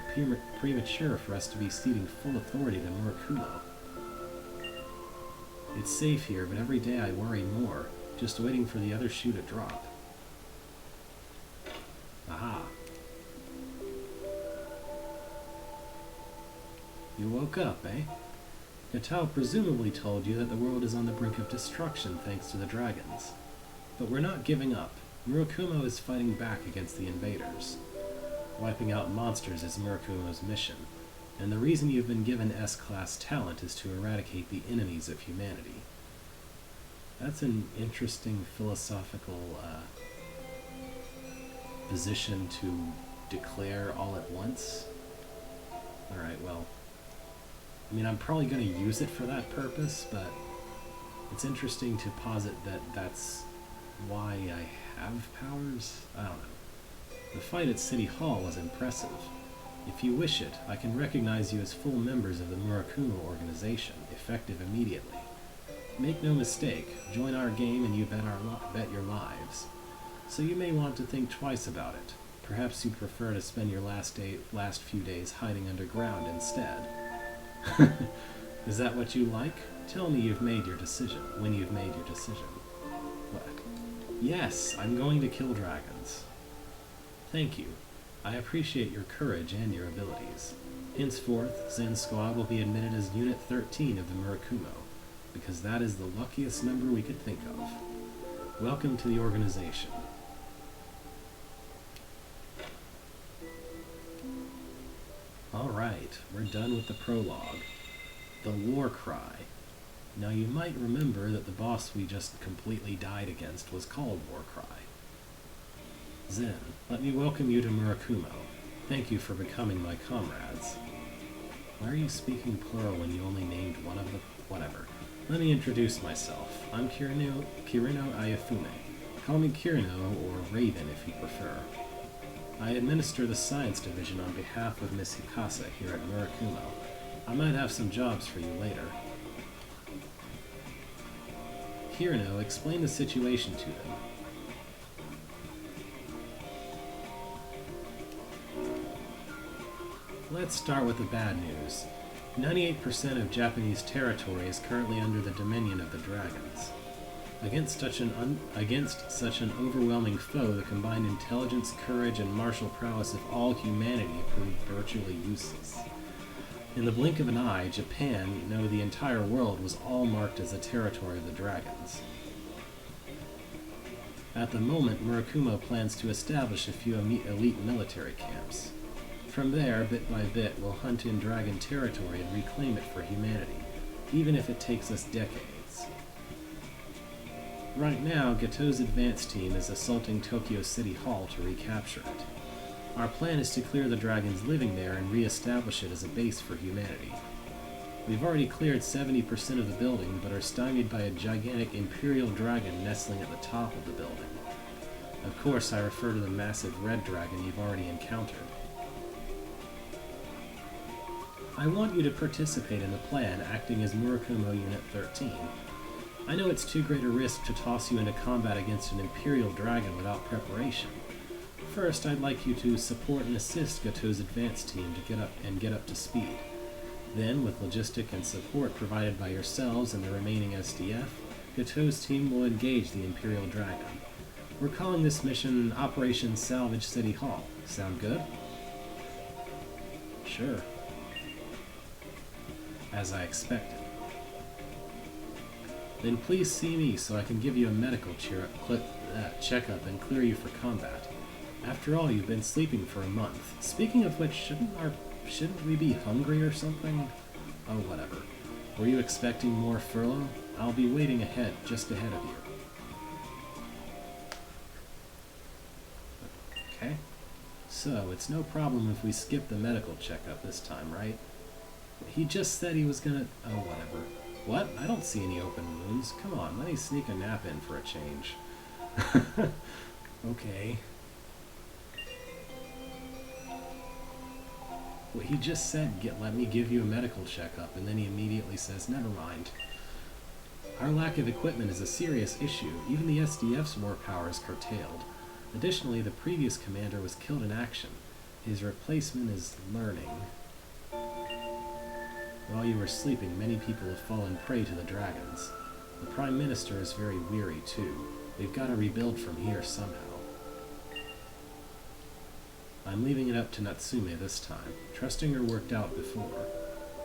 premature for us to be ceding full authority to Murakumo. It's safe here, but every day I worry more, just waiting for the other shoe to drop. Aha. You woke up, eh? Gatao presumably told you that the world is on the brink of destruction thanks to the dragons. But we're not giving up. Murakumo is fighting back against the invaders. Wiping out monsters is Murakumo's mission, and the reason you've been given S-Class talent is to eradicate the enemies of humanity. That's an interesting philosophical position to declare all at once. Alright, well, I mean, I'm probably going to use it for that purpose, but it's interesting to posit that that's why I have powers? I don't know. The fight at City Hall was impressive. If you wish it, I can recognize you as full members of the Murakumo organization, effective immediately. Make no mistake, join our game and you bet your lives. So you may want to think twice about it. Perhaps you prefer to spend your last few days hiding underground instead. Is that what you like? Tell me you've made your decision, when you've made your decision. What? Yes, I'm going to kill dragons. Thank you. I appreciate your courage and your abilities. Henceforth, Zen Squad will be admitted as Unit 13 of the Murakumo, because that is the luckiest number we could think of. Welcome to the organization. Alright, we're done with the prologue. The War Cry. Now you might remember that the boss we just completely died against was called War Cry. Zen, let me welcome you to Murakumo. Thank you for becoming my comrades. Why are you speaking plural when you only named one of the... Whatever. Let me introduce myself. I'm Kirino Ayafune. Call me Kirino or Raven if you prefer. I administer the Science Division on behalf of Miss Hikasa here at Murakumo. I might have some jobs for you later. Kirino, explain the situation to them. Let's start with the bad news. 98% of Japanese territory is currently under the dominion of the dragons. Against such an overwhelming foe, the combined intelligence, courage, and martial prowess of all humanity proved virtually useless. In the blink of an eye, Japan, no, the entire world, was all marked as the territory of the dragons. At the moment, Murakumo plans to establish a few elite military camps. From there, bit by bit, we'll hunt in dragon territory and reclaim it for humanity, even if it takes us decades. Right now, Gato's advance team is assaulting Tokyo City Hall to recapture it. Our plan is to clear the dragons living there and re-establish it as a base for humanity. We've already cleared 70% of the building, but are stymied by a gigantic Imperial dragon nestling at the top of the building. Of course, I refer to the massive red dragon you've already encountered. I want you to participate in the plan, acting as Murakumo Unit 13. I know it's too great a risk to toss you into combat against an Imperial dragon without preparation. First, I'd like you to support and assist Gato's advance team to get up to speed. Then, with logistic and support provided by yourselves and the remaining SDF, Gato's team will engage the Imperial dragon. We're calling this mission Operation Salvage City Hall. Sound good? Sure. As I expected. Then please see me so I can give you a medical checkup and clear you for combat. After all, you've been sleeping for a month. Speaking of which, shouldn't we be hungry or something? Oh, whatever. Were you expecting more furlough? I'll be waiting just ahead of you. Okay. So, it's no problem if we skip the medical checkup this time, right? He just said he was gonna... Oh, whatever. What? I don't see any open wounds. Come on, let me sneak a nap in for a change. Okay. Well, he just said, let me give you a medical checkup, and then he immediately says, never mind. Our lack of equipment is a serious issue. Even the SDF's war power is curtailed. Additionally, the previous commander was killed in action. His replacement is learning. While you were sleeping, many people have fallen prey to the dragons. The Prime Minister is very weary, too. We've got to rebuild from here somehow. I'm leaving it up to Natsume this time, trusting her worked out before.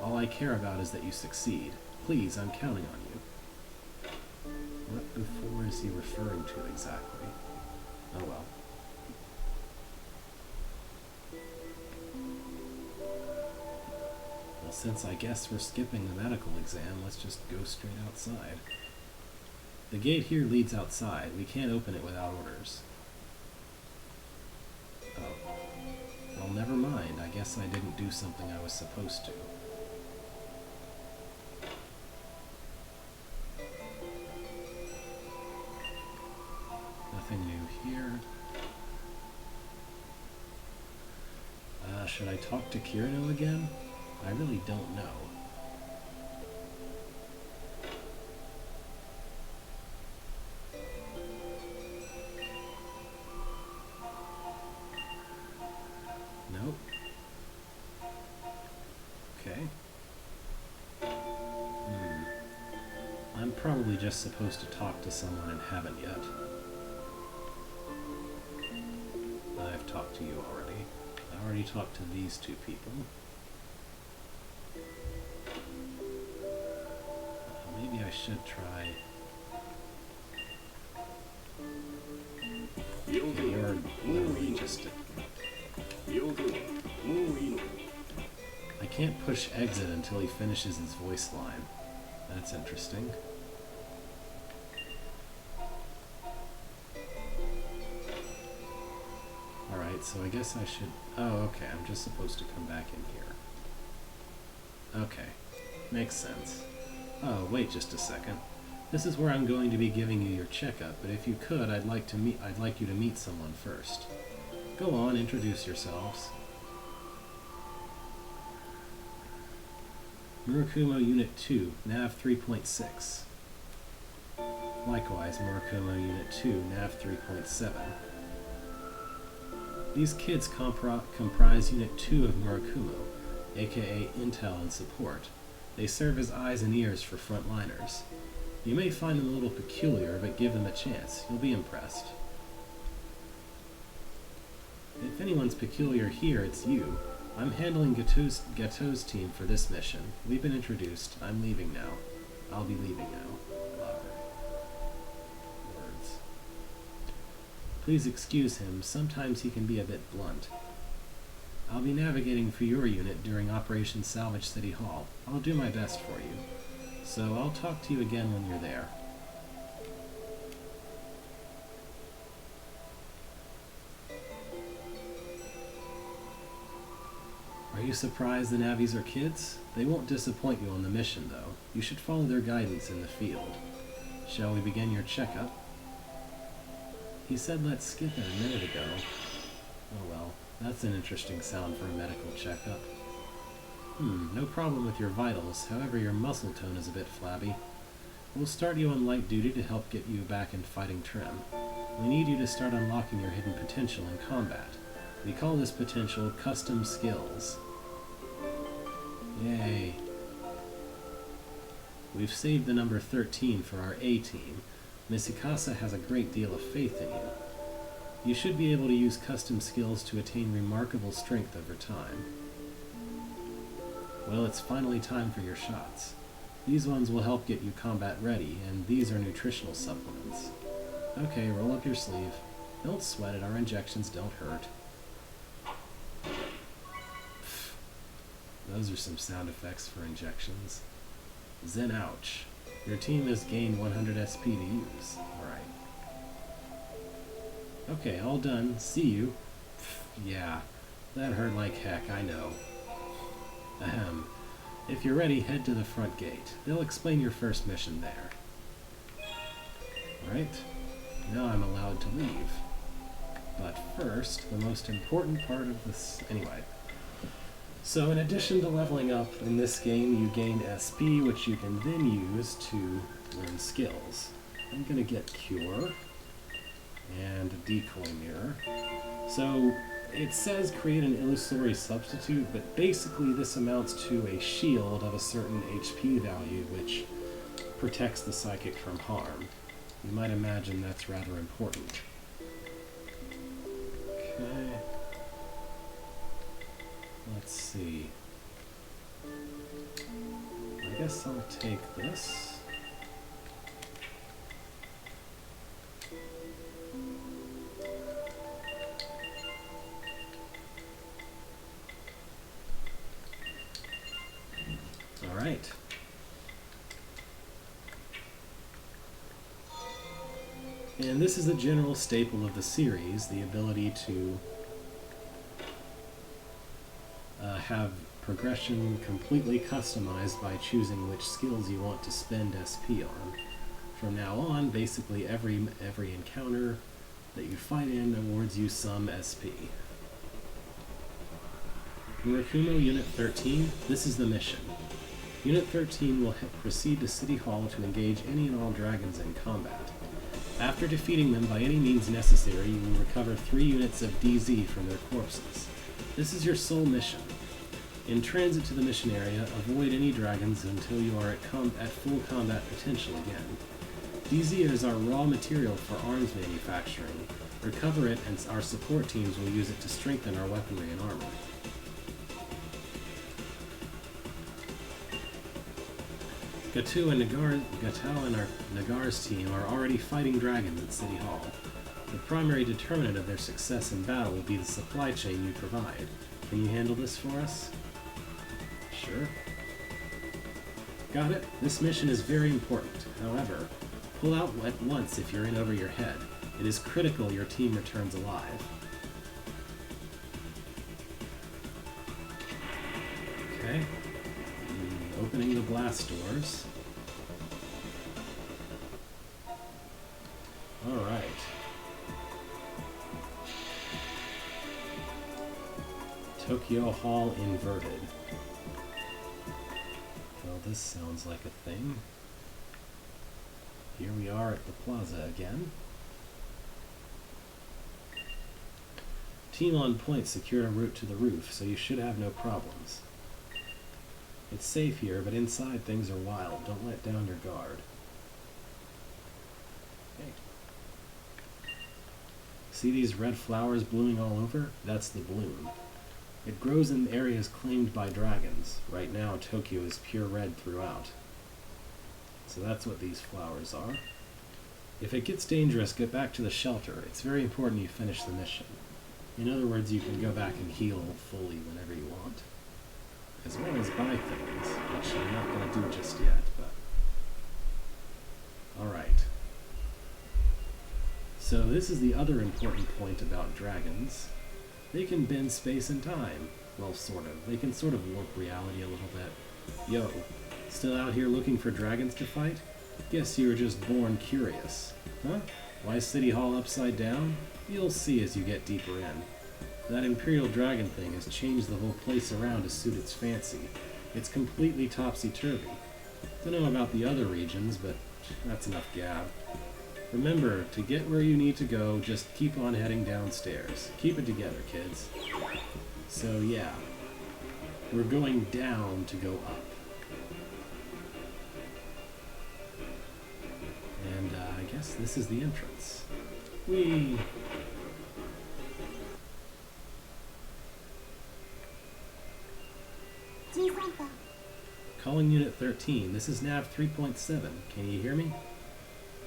All I care about is that you succeed. Please, I'm counting on you. What before is he referring to exactly? Oh well. Well, since I guess we're skipping the medical exam, let's just go straight outside. The gate here leads outside. We can't open it without orders. Oh. Well, never mind. I guess I didn't do something I was supposed to. Nothing new here. Should I talk to Kirino again? I really don't know. Nope. Okay. I'm probably just supposed to talk to someone and haven't yet. I've talked to you already. I already talked to these two people. Maybe I should try... Okay, you're literally just a... I can't push exit until he finishes his voice line. That's interesting. Alright, so I guess I should... Oh, okay, I'm just supposed to come back in here. Okay, makes sense. Oh, wait just a second. This is where I'm going to be giving you your checkup, but if you could, I'd like you to meet someone first. Go on, introduce yourselves. Murakumo Unit 2, Nav 3.6. Likewise, Murakumo Unit 2, Nav 3.7. These kids comprise Unit 2 of Murakumo, aka Intel and Support. They serve as eyes and ears for frontliners. You may find them a little peculiar, but give them a chance. You'll be impressed. If anyone's peculiar here, it's you. I'm handling Gato's team for this mission. We've been introduced. I'm leaving now. I'll be leaving now. Words. Please excuse him. Sometimes he can be a bit blunt. I'll be navigating for your unit during Operation Salvage City Hall. I'll do my best for you. So I'll talk to you again when you're there. Are you surprised the Navis are kids? They won't disappoint you on the mission, though. You should follow their guidance in the field. Shall we begin your checkup? He said let's skip it a minute ago. Oh well, that's an interesting sound for a medical checkup. No problem with your vitals, however your muscle tone is a bit flabby. We'll start you on light duty to help get you back in fighting trim. We need you to start unlocking your hidden potential in combat. We call this potential custom skills. Yay. We've saved the number 13 for our A team. Miss Ikasa has a great deal of faith in you. You should be able to use custom skills to attain remarkable strength over time. Well, it's finally time for your shots. These ones will help get you combat ready, and these are nutritional supplements. Okay, roll up your sleeve. Don't sweat it, our injections don't hurt. Those are some sound effects for injections. Zen ouch. Your team has gained 100 SP to use. Alright. Okay, all done. See you. Yeah, that hurt like heck, I know. Ahem. If you're ready, head to the front gate. They'll explain your first mission there. Right, now I'm allowed to leave. But first, the most important part of this... Anyway. So in addition to leveling up, in this game you gain SP, which you can then use to learn skills. I'm gonna get Cure and a Decoy Mirror. So it says create an illusory substitute, but basically this amounts to a shield of a certain HP value which protects the psychic from harm. You might imagine that's rather important. Okay. Let's see. I guess I'll take this. All right. And this is a general staple of the series, the ability to have progression completely customized by choosing which skills you want to spend SP on. From now on, basically every encounter that you fight in awards you some SP. Murakumo Unit 13, this is the mission. Unit 13 will proceed to City Hall to engage any and all dragons in combat. After defeating them by any means necessary, you will recover 3 units of DZ from their corpses. This is your sole mission. In transit to the mission area, avoid any dragons until you are at full combat potential again. DZ is our raw material for arms manufacturing. Recover it and our support teams will use it to strengthen our weaponry and armor. Gatau and our Nagar's team are already fighting dragons at City Hall. The primary determinant of their success in battle will be the supply chain you provide. Can you handle this for us? Sure. Got it. This mission is very important. However, pull out at once if you're in over your head. It is critical your team returns alive. Okay. Opening the blast doors. Alright. Tokyo Hall inverted. Well, this sounds like a thing. Here we are at the plaza again. Team on point secured a route to the roof, so you should have no problems. It's safe here, but inside things are wild. Don't let down your guard. Okay. See these red flowers blooming all over? That's the bloom. It grows in areas claimed by dragons. Right now, Tokyo is pure red throughout. So that's what these flowers are. If it gets dangerous, get back to the shelter. It's very important you finish the mission. In other words, you can go back and heal fully whenever you want. As well as buy things, which I'm not going to do just yet, but... Alright. So this is the other important point about dragons. They can bend space and time. Well, sort of. They can sort of warp reality a little bit. Yo, still out here looking for dragons to fight? Guess you were just born curious. Huh? Why is City Hall upside down? You'll see as you get deeper in. That Imperial Dragon thing has changed the whole place around to suit its fancy. It's completely topsy-turvy. Don't know about the other regions, but that's enough gab. Remember, to get where you need to go, just keep on heading downstairs. Keep it together, kids. So yeah, we're going down to go up. And I guess this is the entrance. Whee! Calling Unit 13. This is Nav 3.7. Can you hear me?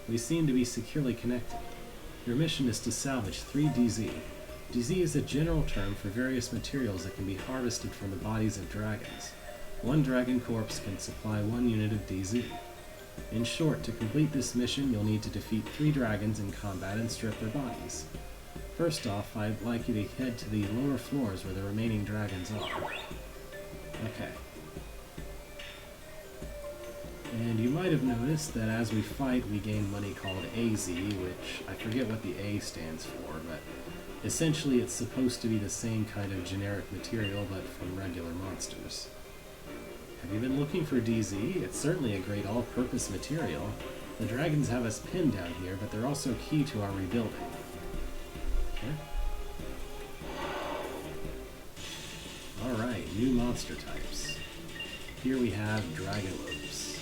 We seem to be securely connected. Your mission is to salvage 3 DZ. DZ is a general term for various materials that can be harvested from the bodies of dragons. 1 dragon corpse can supply 1 unit of DZ. In short, to complete this mission, you'll need to defeat 3 dragons in combat and strip their bodies. First off, I'd like you to head to the lower floors where the remaining dragons are. Okay. And you might have noticed that as we fight, we gain money called AZ, which I forget what the A stands for, but essentially it's supposed to be the same kind of generic material, but from regular monsters. Have you been looking for DZ? It's certainly a great all-purpose material. The dragons have us pinned down here, but they're also key to our rebuilding. Okay. Alright, new monster types. Here we have Dragonlopes.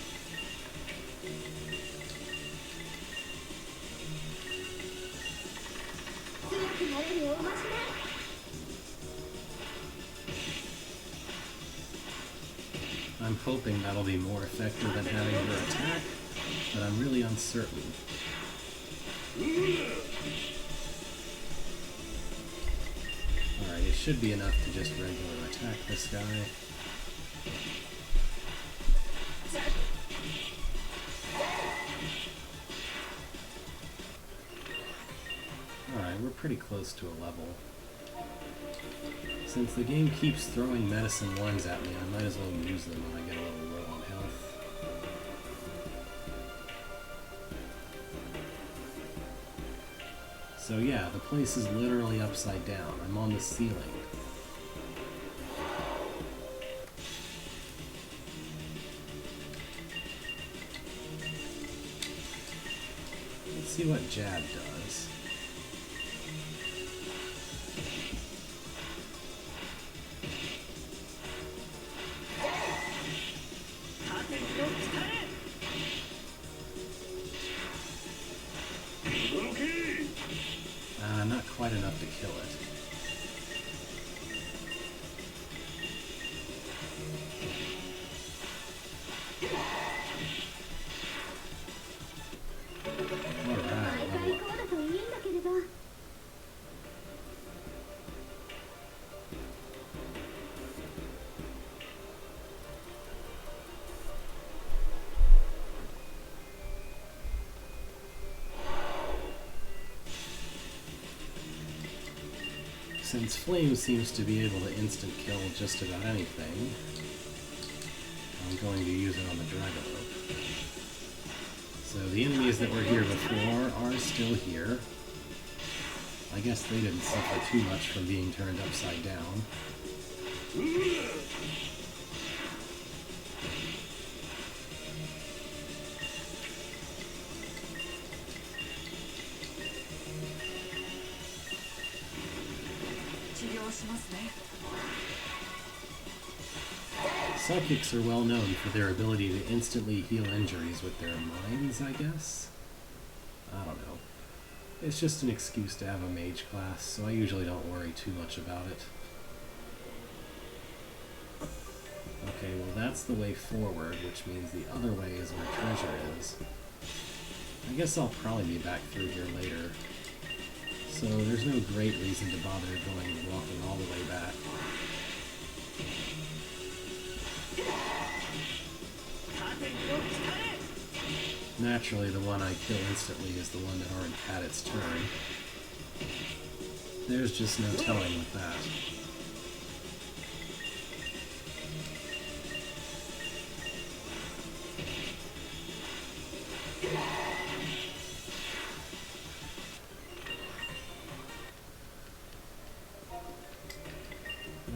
I'm hoping that'll be more effective than having her attack, but I'm really uncertain. Alright, it should be enough to just regular attack this guy. Alright, we're pretty close to a level. Since the game keeps throwing medicine ones at me, I might as well use them when I get a little low on health. So yeah, the place is literally upside down. I'm on the ceiling. Let's see what Jab does. Not quite enough to kill it. Alright, level up. Since Flame seems to be able to instant kill just about anything, I'm going to use it on the Dragonlope. So the enemies that were here before are still here. I guess they didn't suffer too much from being turned upside down. Psychics are well known for their ability to instantly heal injuries with their minds, I guess? I don't know. It's just an excuse to have a mage class, so I usually don't worry too much about it. Okay, well that's the way forward, which means the other way is where treasure is. I guess I'll probably be back through here later. So there's no great reason to bother walking all the way back. Naturally, the one I kill instantly is the one that already had its turn. There's just no telling with that.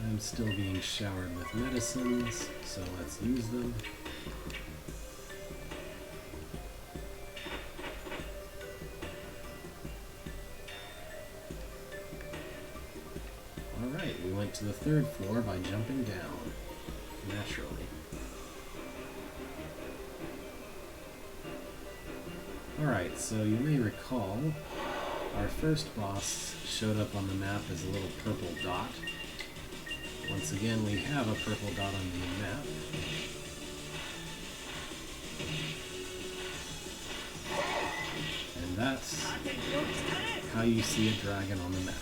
I'm still being showered with medicines, so let's use them. Alright, we went to the third floor by jumping down, naturally. Alright, so you may recall, our first boss showed up on the map as a little purple dot. Once again, we have a purple dot on the map. And that's how you see a dragon on the map.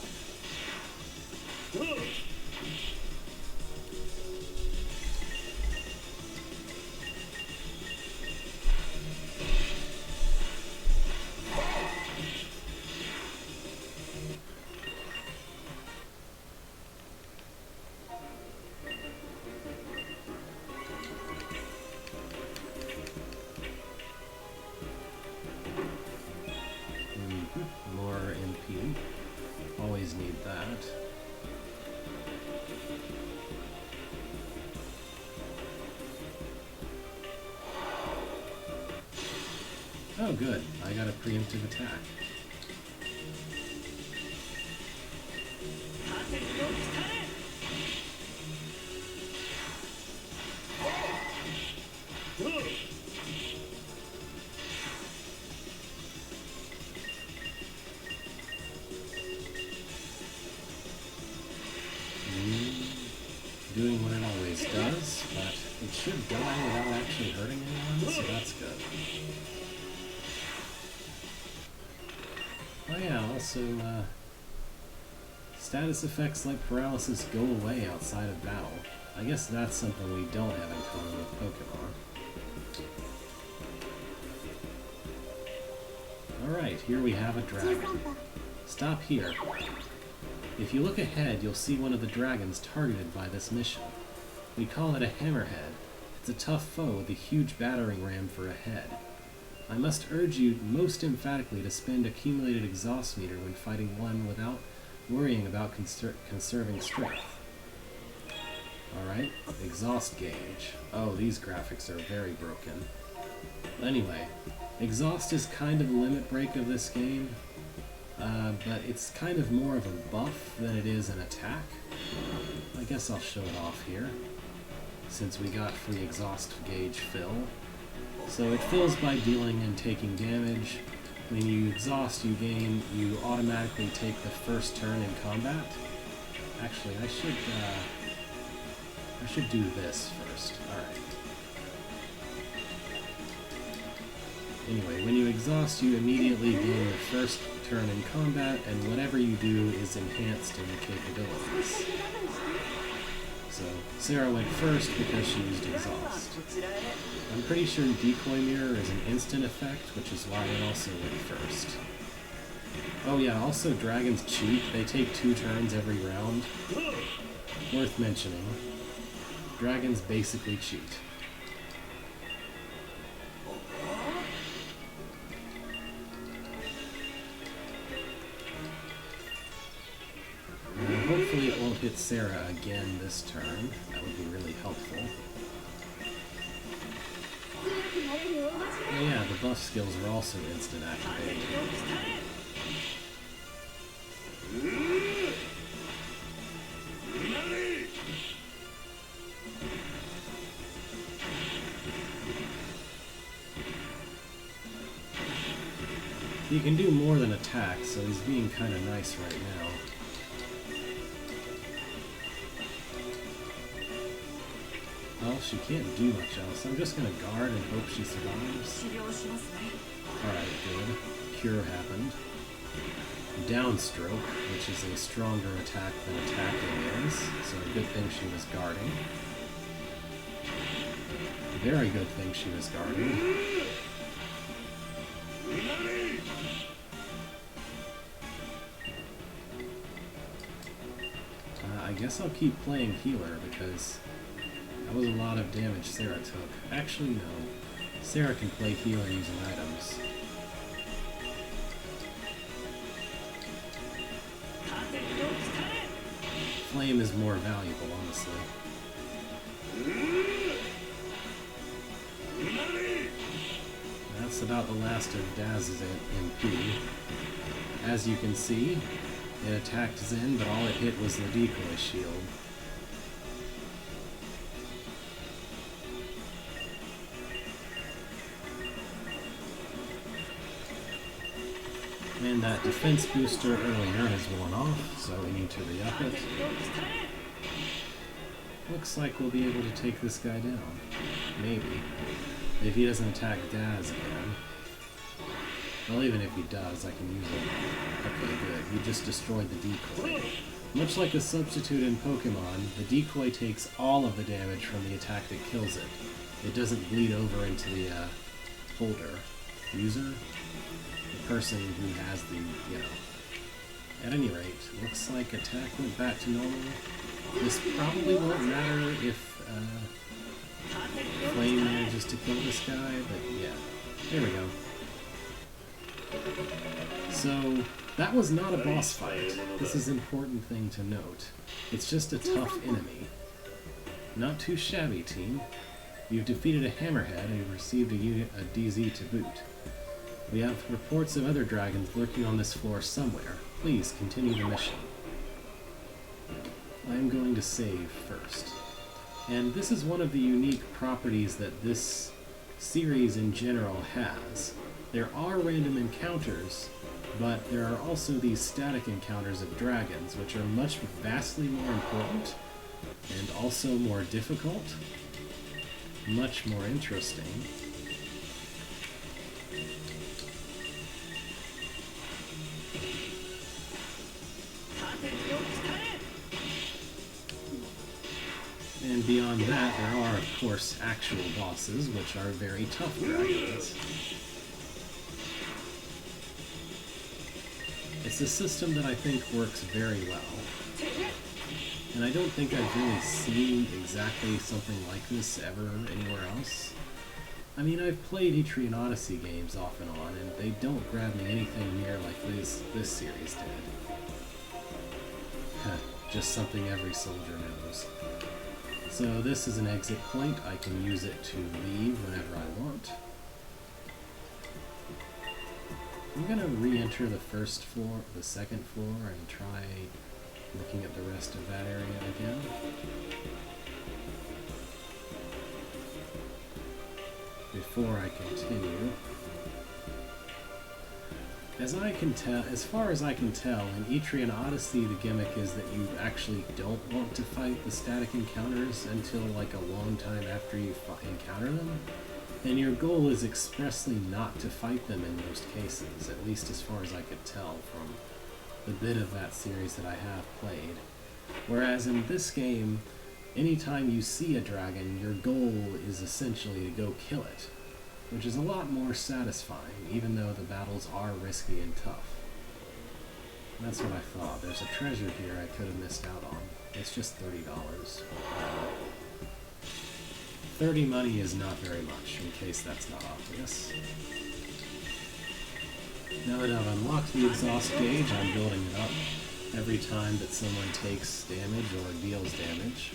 always need that. Oh good, I got a preemptive attack. Doing what it always does, but it should die without actually hurting anyone, so that's good. Oh yeah, also, status effects like paralysis go away outside of battle. I guess that's something we don't have in common with Pokemon. Alright, here we have a dragon. Stop here. If you look ahead, you'll see one of the dragons targeted by this mission. We call it a hammerhead. It's a tough foe with a huge battering ram for a head. I must urge you most emphatically to spend accumulated exhaust meter when fighting one without worrying about conserving strength. Alright, exhaust gauge. Oh, these graphics are very broken. Anyway, exhaust is kind of the limit break of this game. But it's kind of more of a buff than it is an attack. I guess I'll show it off here, since we got free exhaust gauge fill. So it fills by dealing and taking damage. When you exhaust, you automatically take the first turn in combat. Actually, I should do this first. Alright. Anyway, when you exhaust, you immediately gain the first turn in combat, and whatever you do is enhanced in your capabilities. So, Sarah went first because she used exhaust. I'm pretty sure Decoy Mirror is an instant effect, which is why it also went first. Oh yeah, also dragons cheat. They take 2 turns every round. Worth mentioning. Dragons basically cheat. Hopefully it won't hit Sarah again this turn. That would be really helpful. Oh yeah, the buff skills are also instant activated. He can do more than attack, so he's being kind of nice right now. Well, she can't do much else. I'm just gonna guard and hope she survives. Alright, good. Cure happened. Downstroke, which is a stronger attack than attacking is, so a good thing she was guarding. Very good thing she was guarding. I guess I'll keep playing healer because that was a lot of damage Sarah took. Actually, no. Sarah can play healer using items. Flame is more valuable, honestly. That's about the last of Daz's MP. As you can see, it attacked Zen, but all it hit was the decoy shield. And that defense booster earlier has worn off, so we need to re-up it. Looks like we'll be able to take this guy down. Maybe. If he doesn't attack Daz again. Well, even if he does, I can use it. Okay, good. He just destroyed the decoy. Much like a substitute in Pokemon, the decoy takes all of the damage from the attack that kills it. It doesn't bleed over into the holder. User? The person who has the, At any rate, looks like attack went back to normal. This probably won't matter if Flame manages to kill this guy, but yeah. There we go. So, That was not a boss fight. This is an important thing to note. It's just a tough enemy. Not too shabby, team. You've defeated a hammerhead and you've received a DZ to boot. We have reports of other dragons lurking on this floor somewhere. Please continue the mission. I'm going to save first. And this is one of the unique properties that this series in general has. There are random encounters, but there are also these static encounters of dragons, which are vastly more important, and also more difficult, much more interesting. And beyond that, there are, of course, actual bosses, which are very tough dragons. It's a system that I think works very well. And I don't think I've really seen exactly something like this ever anywhere else. I mean, I've played Averting Odyssey games off and on, and they don't grab me anything near like this series did. Just something every soldier knows. So this is an exit point. I can use it to leave whenever I want. I'm going to re-enter the first floor, the second floor, and try looking at the rest of that area again. Before I continue. As far as I can tell, in Averting Odyssey the gimmick is that you actually don't want to fight the static encounters until like a long time after you encounter them. And your goal is expressly not to fight them in most cases, at least as far as I could tell from the bit of that series that I have played. Whereas in this game, anytime you see a dragon, your goal is essentially to go kill it, which is a lot more satisfying, even though the battles are risky and tough. That's what I thought. There's a treasure here I could have missed out on. It's just $30. 30 money is not very much, in case that's not obvious. Now that I've unlocked the exhaust gauge, I'm building it up every time that someone takes damage or deals damage.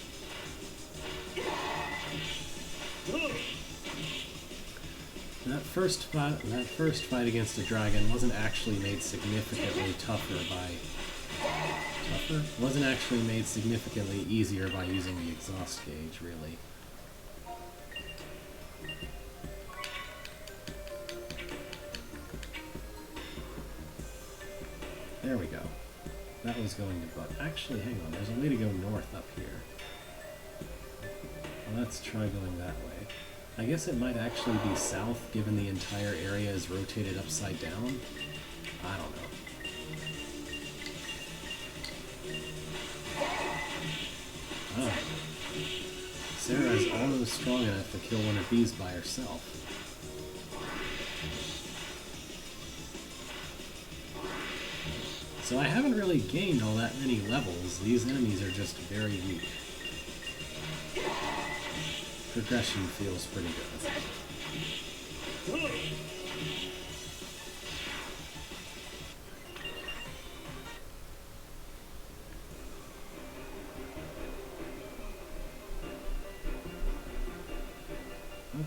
That first fight against a dragon wasn't actually made significantly wasn't actually made significantly easier by using the exhaust gauge, really. There we go. That was going to butt. Actually, hang on. There's a way to go north up here. Well, let's try going that way. I guess it might actually be south, given the entire area is rotated upside down. I don't know. Oh. Sarah's almost strong enough to kill one of these by herself. So I haven't really gained all that many levels. These enemies are just very weak. Progression feels pretty good.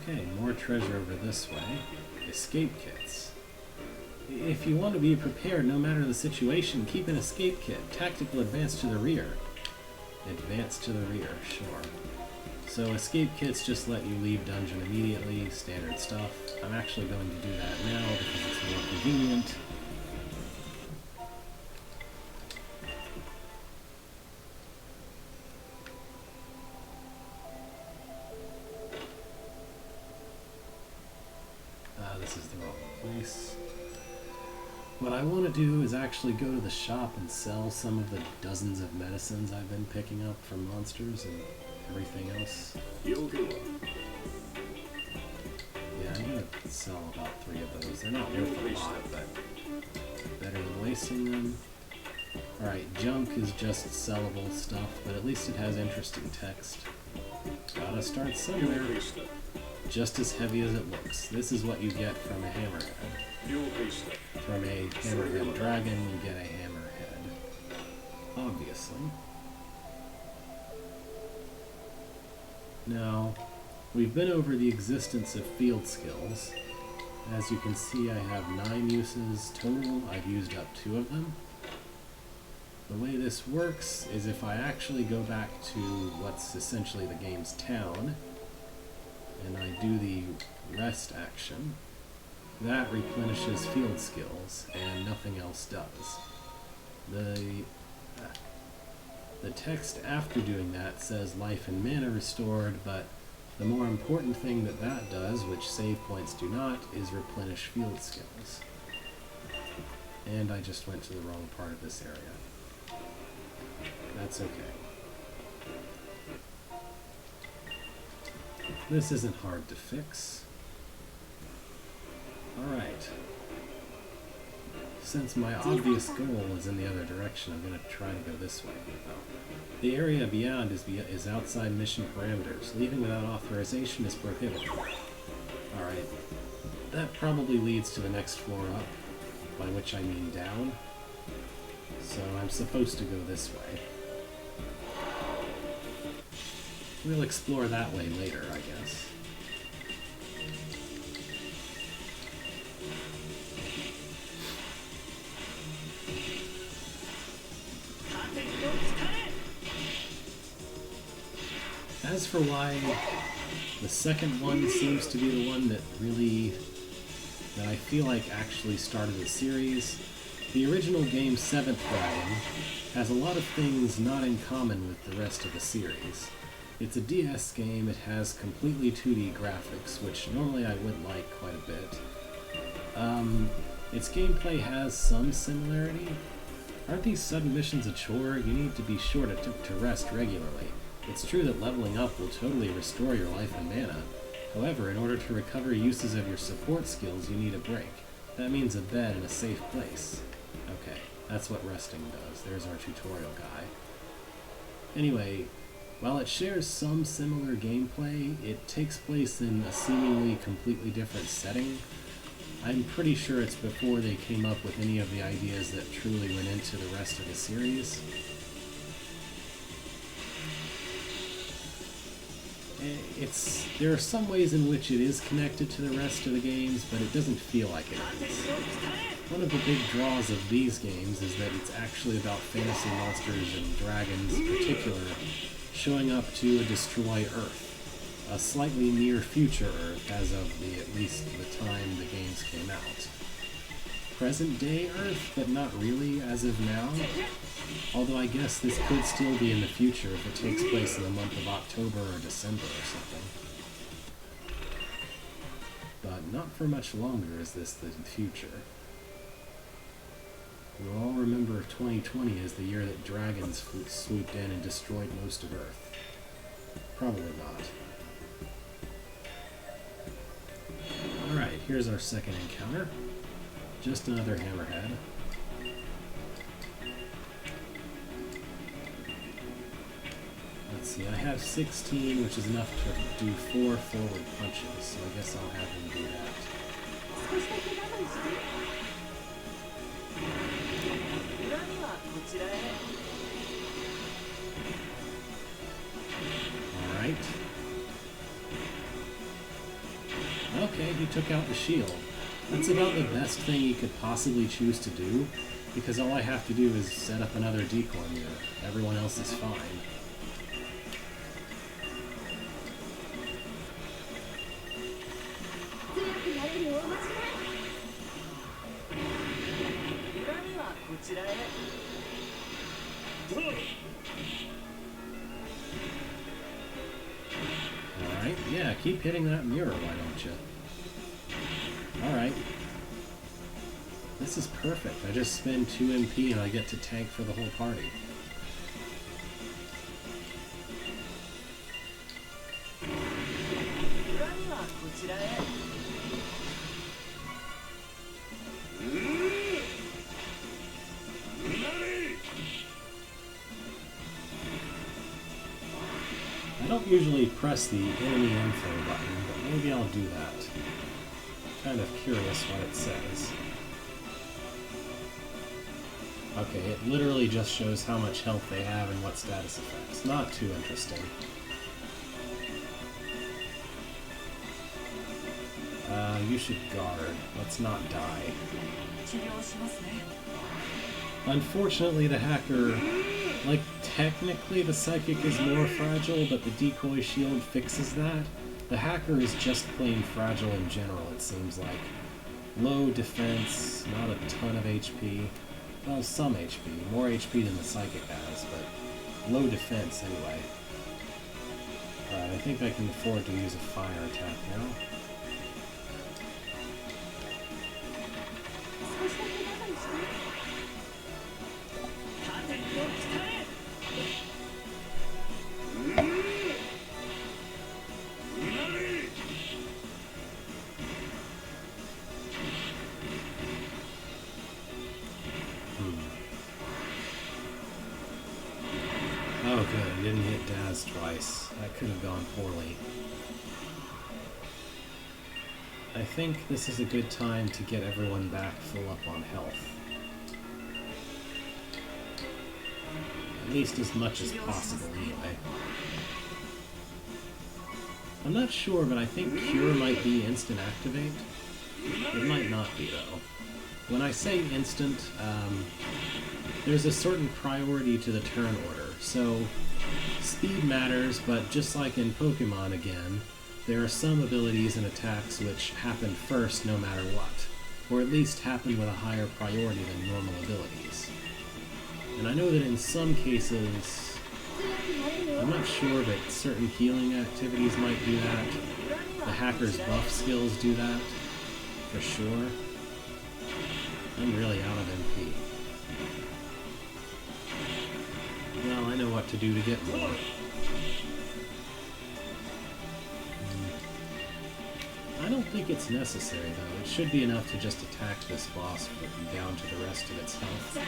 Okay, more treasure over this way. Escape kits. If you want to be prepared no matter the situation, keep an escape kit. Tactical advance to the rear. Advance to the rear, sure. So escape kits just let you leave dungeon immediately, standard stuff. I'm actually going to do that now because it's more convenient. This is the wrong place. What I want to do is actually go to the shop and sell some of the dozens of medicines I've been picking up from monsters and everything else. Yeah, I'm gonna sell about 3 of those. They're not worth a lot, but better than wasting them. Alright, junk is just sellable stuff, but at least it has interesting text. Gotta start somewhere. Just as heavy as it looks. This is what you get from a hammerhead. from a hammerhead dragon, you get a hammerhead. Obviously. Now, we've been over the existence of field skills. As you can see, I have 9 uses total. I've used up 2 of them. The way this works is if I actually go back to what's essentially the game's town, and I do the rest action, that replenishes field skills, and nothing else does. The text after doing that says life and mana restored, but the more important thing that that does, which save points do not, is replenish field skills. And I just went to the wrong part of this area. That's okay. This isn't hard to fix. Alright. Since my obvious goal is in the other direction, I'm going to try to go this way. The area beyond is outside mission parameters. Leaving without authorization is prohibited. Alright. That probably leads to the next floor up, by which I mean down. So I'm supposed to go this way. We'll explore that way later, I guess. As for why the second one seems to be the one that I feel like actually started the series, the original game 7th Dragon has a lot of things not in common with the rest of the series. It's a DS game, it has completely 2D graphics, which normally I would like quite a bit. Its gameplay has some similarity. Aren't these sudden missions a chore? You need to be sure to rest regularly. It's true that leveling up will totally restore your life and mana. However, in order to recover uses of your support skills, you need a break. That means a bed and a safe place. Okay, that's what resting does. There's our tutorial guy. Anyway, while it shares some similar gameplay, it takes place in a seemingly completely different setting. I'm pretty sure it's before they came up with any of the ideas that truly went into the rest of the series. There are some ways in which it is connected to the rest of the games, but it doesn't feel like it is. One of the big draws of these games is that it's actually about fantasy monsters and dragons in particular showing up to destroy Earth. A slightly near future Earth as of at least the time the games came out. Present day Earth, but not really as of now. Although I guess this could still be in the future if it takes place in the month of October or December or something. But not for much longer is this the future. We'll all remember 2020 as the year that dragons swooped in and destroyed most of Earth. Probably not. Alright, here's our second encounter. Just another hammerhead. Let's see, I have 16, which is enough to do 4 forward punches, so I guess I'll have him do that. Alright. Okay, he took out the shield. That's about the best thing he could possibly choose to do, because all I have to do is set up another decoy mirror. Everyone else is fine. Alright, yeah, keep hitting that mirror, why don't you? Alright. This is perfect. I just spend 2 MP and I get to tank for the whole party. I don't usually press the enemy info button, but maybe I'll do that. Kind of curious what it says. Okay, it literally just shows how much health they have and what status effects. Not too interesting. You should guard. Let's not die. Unfortunately, the hacker... Like, technically the psychic is more fragile, but the decoy shield fixes that. The hacker is just plain fragile in general, it seems like. Low defense, not a ton of HP. Well, some HP. More HP than the psychic has, but low defense anyway. Alright, I think I can afford to use a fire attack now. Oh good, I didn't hit Daz twice. That could have gone poorly. I think this is a good time to get everyone back full up on health. At least as much as possible, anyway. I'm not sure, but I think Cure might be instant activate. It might not be, though. When I say instant, there's a certain priority to the turn order. So, speed matters, but just like in Pokemon again, there are some abilities and attacks which happen first no matter what, or at least happen with a higher priority than normal abilities. And I know that in some cases, I'm not sure, but certain healing activities might do that. The hacker's buff skills do that, for sure. I'm really out of MP. Well, I know what to do to get more. I don't think it's necessary, though. It should be enough to just attack this boss down to the rest of its health.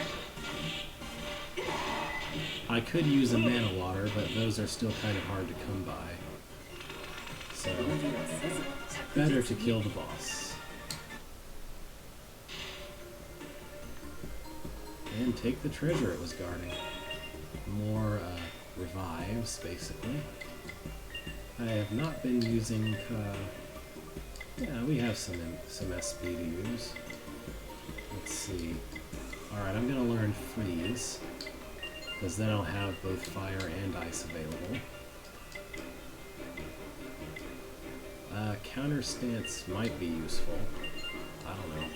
I could use a mana water, but those are still kind of hard to come by. So, better to kill the boss. And take the treasure it was guarding. More revives, basically. I have not been using... yeah, we have some SP to use. Let's see. Alright, I'm going to learn Freeze, because then I'll have both fire and ice available. Counter Stance might be useful. I don't know.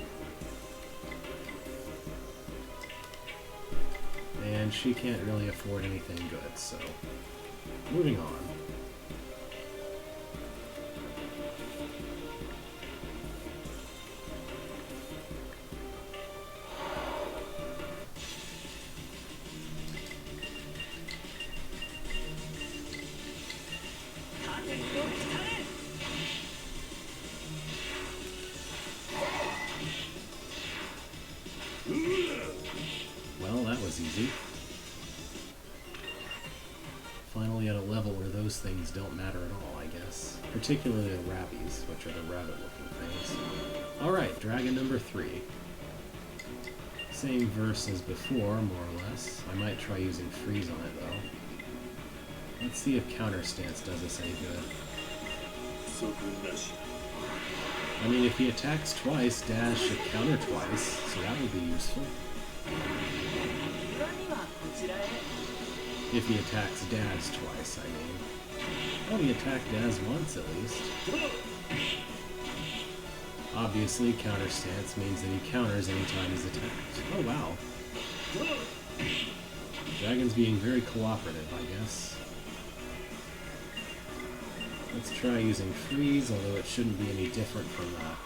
And she can't really afford anything good, so moving on. Well, that was easy. Finally at a level where those things don't matter at all, I guess. Particularly the Rabbies, which are the rabbit-looking things. Alright, dragon number 3. Same verse as before, more or less. I might try using Freeze on it, though. Let's see if Counter Stance does us any good. I mean, if he attacks twice, Daz should counter twice, so that would be useful. If he attacks Daz twice, I mean. Oh, he attacked Daz once, at least. Obviously, Counter Stance means that he counters anytime he's attacked. Oh, wow. Dragon's being very cooperative, I guess. Let's try using Freeze, although it shouldn't be any different from that.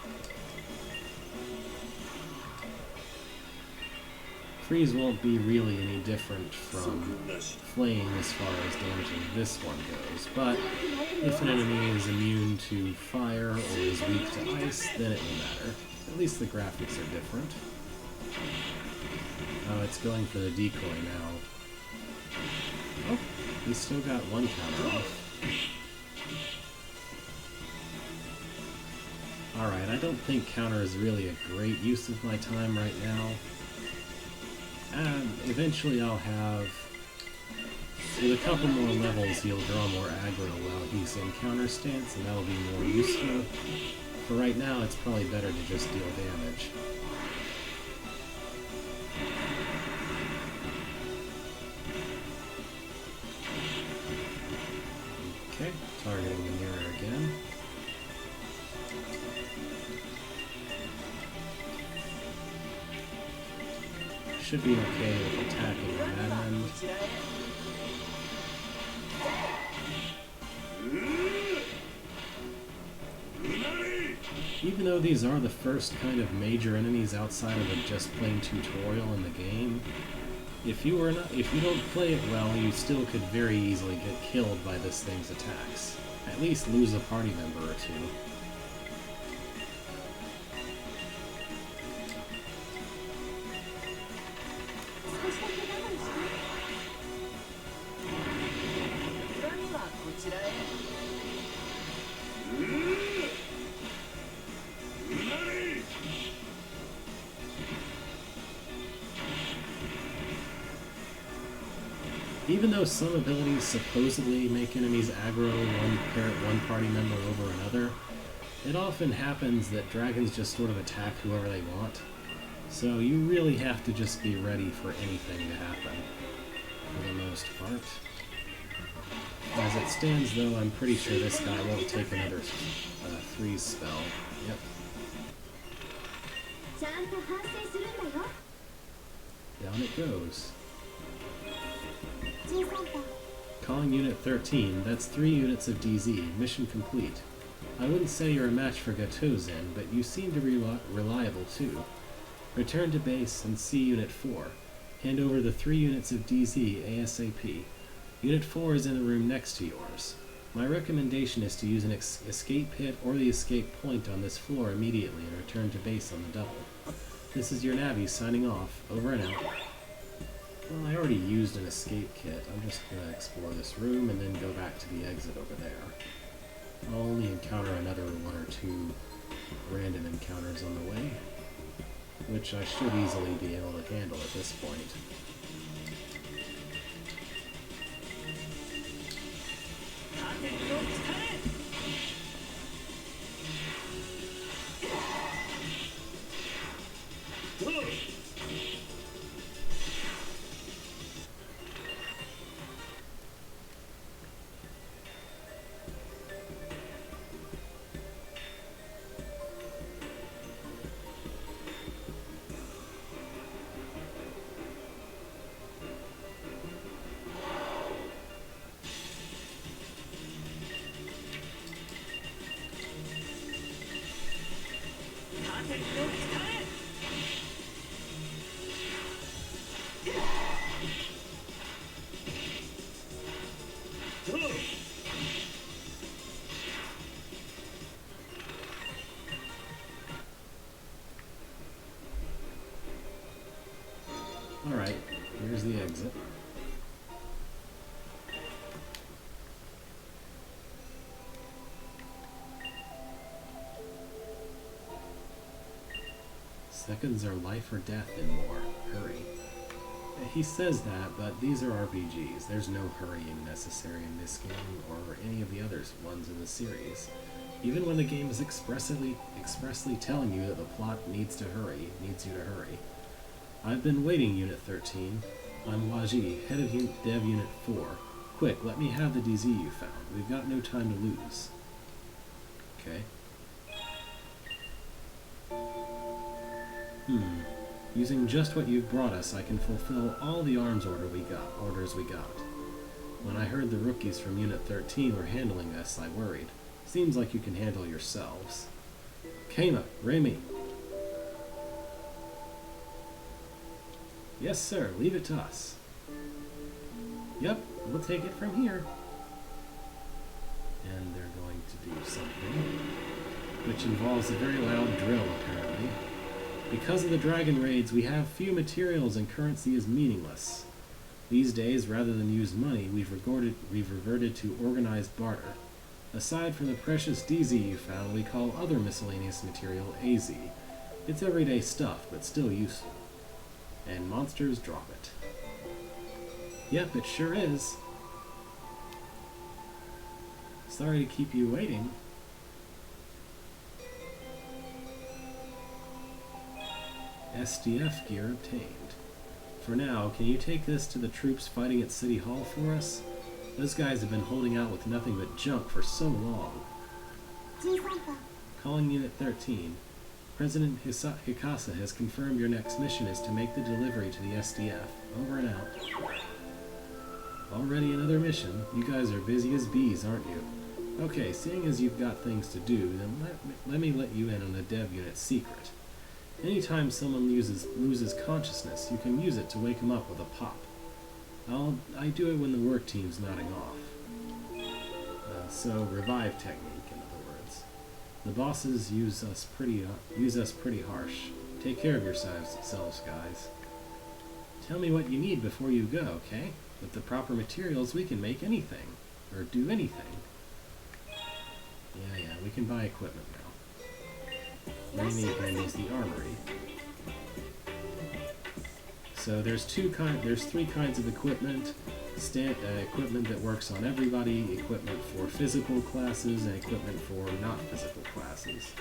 Freeze won't be really any different from Flame as far as damaging this one goes, but if an enemy is immune to fire or is weak to ice, then it will matter. At least the graphics are different. Oh, it's going for the decoy now. Oh, he's still got one counter off. Alright, I don't think counter is really a great use of my time right now. Eventually I'll have, with a couple more levels, you'll draw more aggro while he's in counter stance, and that'll be more useful. For right now, it's probably better to just deal damage. Okay, targeting the mirror again. Should be okay with attacking on that end. Even though these are the first kind of major enemies outside of a just plain tutorial in the game, if you don't play it well, you still could very easily get killed by this thing's attacks. At least lose a party member or two. Even though some abilities supposedly make enemies aggro one party member over another, it often happens that dragons just sort of attack whoever they want. So you really have to just be ready for anything to happen, for the most part. As it stands though, I'm pretty sure this guy won't take another freeze spell. Yep. Down it goes. Calling Unit 13, that's 3 units of DZ, mission complete. I wouldn't say you're a match for Gatozin, but you seem to be reliable too. Return to base and see Unit 4. Hand over the 3 units of DZ ASAP. Unit 4 is in the room next to yours. My recommendation is to use an escape pit or the escape point on this floor immediately and return to base on the double. This is your Navi signing off. Over and out. Well, I already used an escape kit. I'm just going to explore this room and then go back to the exit over there. I'll only encounter another 1 or 2 random encounters on the way, which I should easily be able to handle at this point. Alright, here's the exit. Seconds are life or death and more. Hurry. He says that, but these are RPGs. There's no hurrying necessary in this game or any of the other ones in the series. Even when the game is expressly telling you that the plot needs you to hurry. I've been waiting, Unit 13. I'm Waji, head of Dev Unit 4. Quick, let me have the DZ you found. We've got no time to lose. Okay. Using just what you've brought us, I can fulfill all the arms orders we got. When I heard the rookies from Unit 13 were handling this, I worried. Seems like you can handle yourselves. Kama, Remy. Yes, sir. Leave it to us. Yep, we'll take it from here. And they're going to do something, which involves a very loud drill, apparently. Because of the dragon raids, we have few materials and currency is meaningless. These days, rather than use money, we've reverted to organized barter. Aside from the precious DZ you found, we call other miscellaneous material AZ. It's everyday stuff, but still useful. and monsters drop it. Yep, it sure is. Sorry to keep you waiting. SDF gear obtained. For now, can you take this to the troops fighting at City Hall for us? Those guys have been holding out with nothing but junk for so long. Calling Unit 13. President Hikasa has confirmed your next mission is to make the delivery to the SDF. Over and out. Already another mission. You guys are busy as bees, aren't you? Okay, seeing as you've got things to do, then let me let you in on the dev unit's secret. Anytime someone loses consciousness, you can use it to wake them up with a pop. I do it when the work team's nodding off. So revive technique, in other words. The bosses use us pretty harsh. Take care of yourselves, guys. Tell me what you need before you go, okay? With the proper materials, we can make anything. Or do anything. Yeah, we can buy equipment now. Mainly can use the armory. So there's three kinds of equipment. Equipment that works on everybody, equipment for physical classes, and equipment for not physical classes.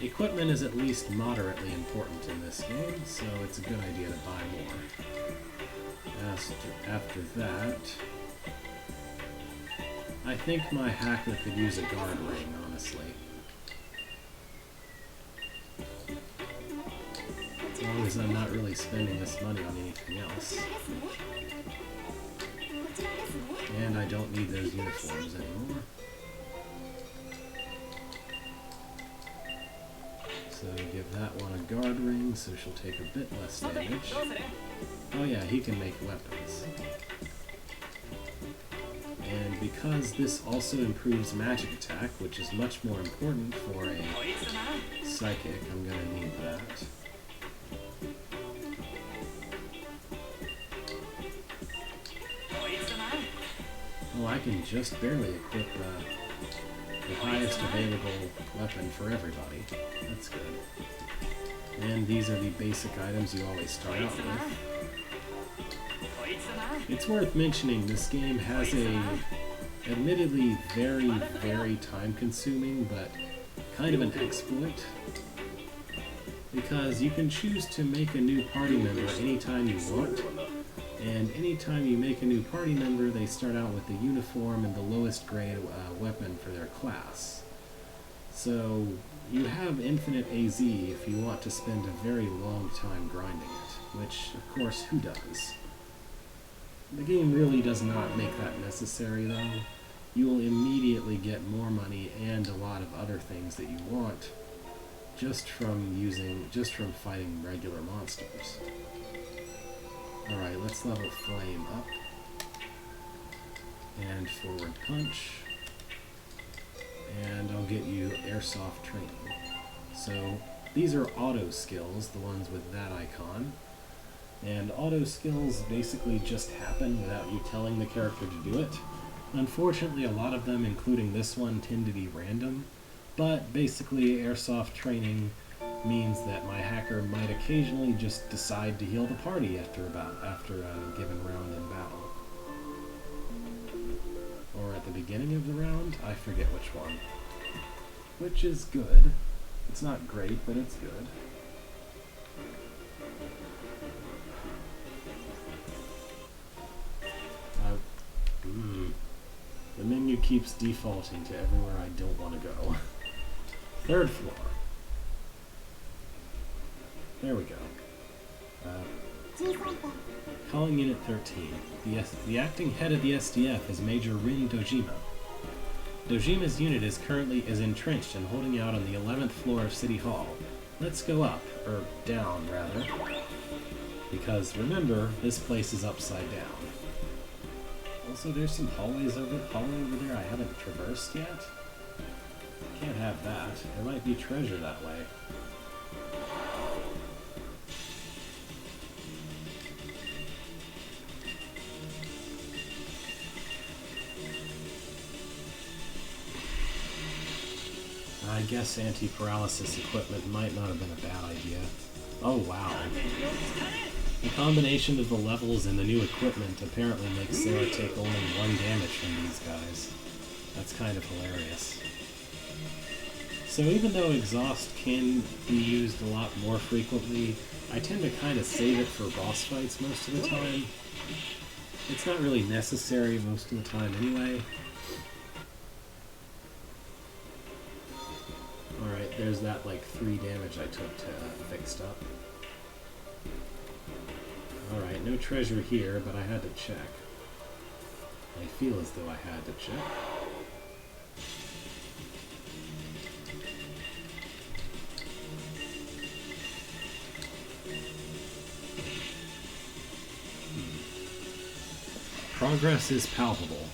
Equipment is at least moderately important in this game, so it's a good idea to buy more. After that, I think my hacker could use a guard ring, honestly. As long as I'm not really spending this money on anything else. And I don't need those uniforms anymore. So give that one a guard ring, so she'll take a bit less damage. Oh yeah, he can make weapons. And because this also improves magic attack, which is much more important for a psychic, I'm going to need that. Oh, I can just barely equip the highest available weapon for everybody. That's good. And these are the basic items you always start out with. It's worth mentioning this game has a admittedly very, very time-consuming, but kind of an exploit. Because you can choose to make a new party member anytime you want, and anytime you make a new party member, they start out with the uniform and the lowest grade weapon for their class. So you have infinite AZ if you want to spend a very long time grinding it, which, of course, who does? The game really does not make that necessary, though. You will immediately get more money and a lot of other things that you want just from fighting regular monsters. Alright, let's level Flame up. And Forward Punch. And I'll get you Airsoft Training. So, these are auto skills, the ones with that icon. And auto skills basically just happen without you telling the character to do it. Unfortunately, a lot of them, including this one, tend to be random. But basically, Airsoft Training means that my hacker might occasionally just decide to heal the party after a given round in battle. Or at the beginning of the round, I forget which one. Which is good. It's not great, but it's good. The menu keeps defaulting to everywhere I don't want to go. Third floor. There we go. Calling Unit 13. The acting head of the SDF is Major Rin Dojima. Dojima's unit is currently entrenched and holding out on the 11th floor of City Hall. Let's go up, or down, rather. Because, remember, this place is upside down. Also, there's some hallway over there I haven't traversed yet. Can't have that. There might be treasure that way. I guess anti-paralysis equipment might not have been a bad idea. Oh wow. The combination of the levels and the new equipment apparently makes Sarah take only 1 damage from these guys. That's kind of hilarious. So even though exhaust can be used a lot more frequently, I tend to kind of save it for boss fights most of the time. It's not really necessary most of the time anyway. Alright, there's that like 3 damage I took to fixed up. Alright, no treasure here, but I had to check. I feel as though I had to check. Progress is palpable.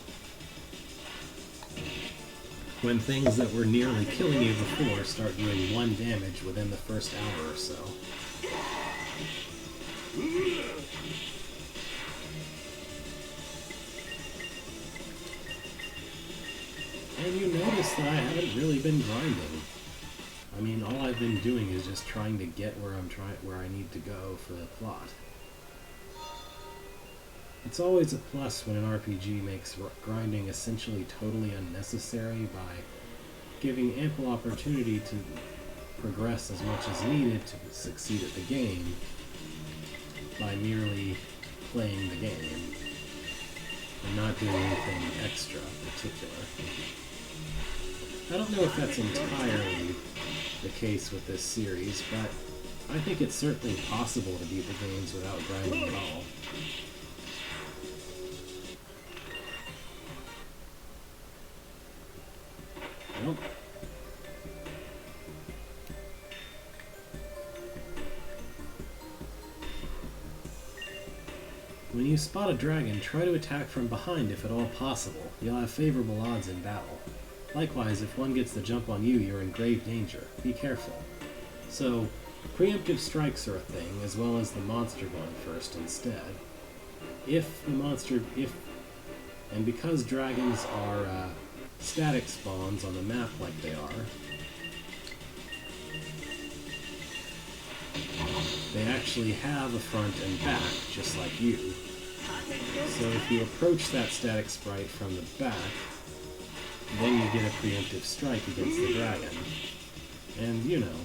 When things that were nearly killing you before start doing 1 damage within the first hour or so. And you notice that I haven't really been grinding. I mean, all I've been doing is just trying to get where I need to go for the plot. It's always a plus when an RPG makes grinding essentially totally unnecessary by giving ample opportunity to progress as much as needed to succeed at the game by merely playing the game and not doing anything extra particular. I don't know if that's entirely the case with this series, but I think it's certainly possible to beat the games without grinding at all. Nope. When you spot a dragon, try to attack from behind if at all possible. You'll have favorable odds in battle. Likewise, if one gets the jump on you, you're in grave danger. Be careful. So, preemptive strikes are a thing, as well as the monster going first instead. And because dragons are static spawns on the map like they are, they actually have a front and back, just like you. So if you approach that static sprite from the back, then you get a preemptive strike against the dragon. And, you know,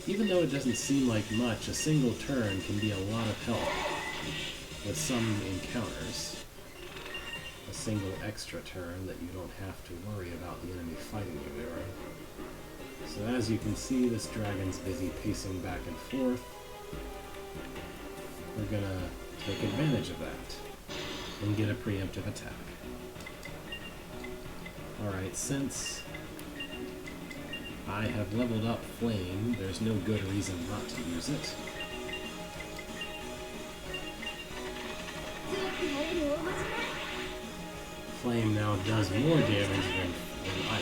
even though it doesn't seem like much, a single turn can be a lot of help with some encounters. A single extra turn that you don't have to worry about the enemy fighting you during. So as you can see, this dragon's busy pacing back and forth. We're gonna take advantage of that and get a preemptive attack. Alright, since I have leveled up Flame, there's no good reason not to use it. Flame now does more damage than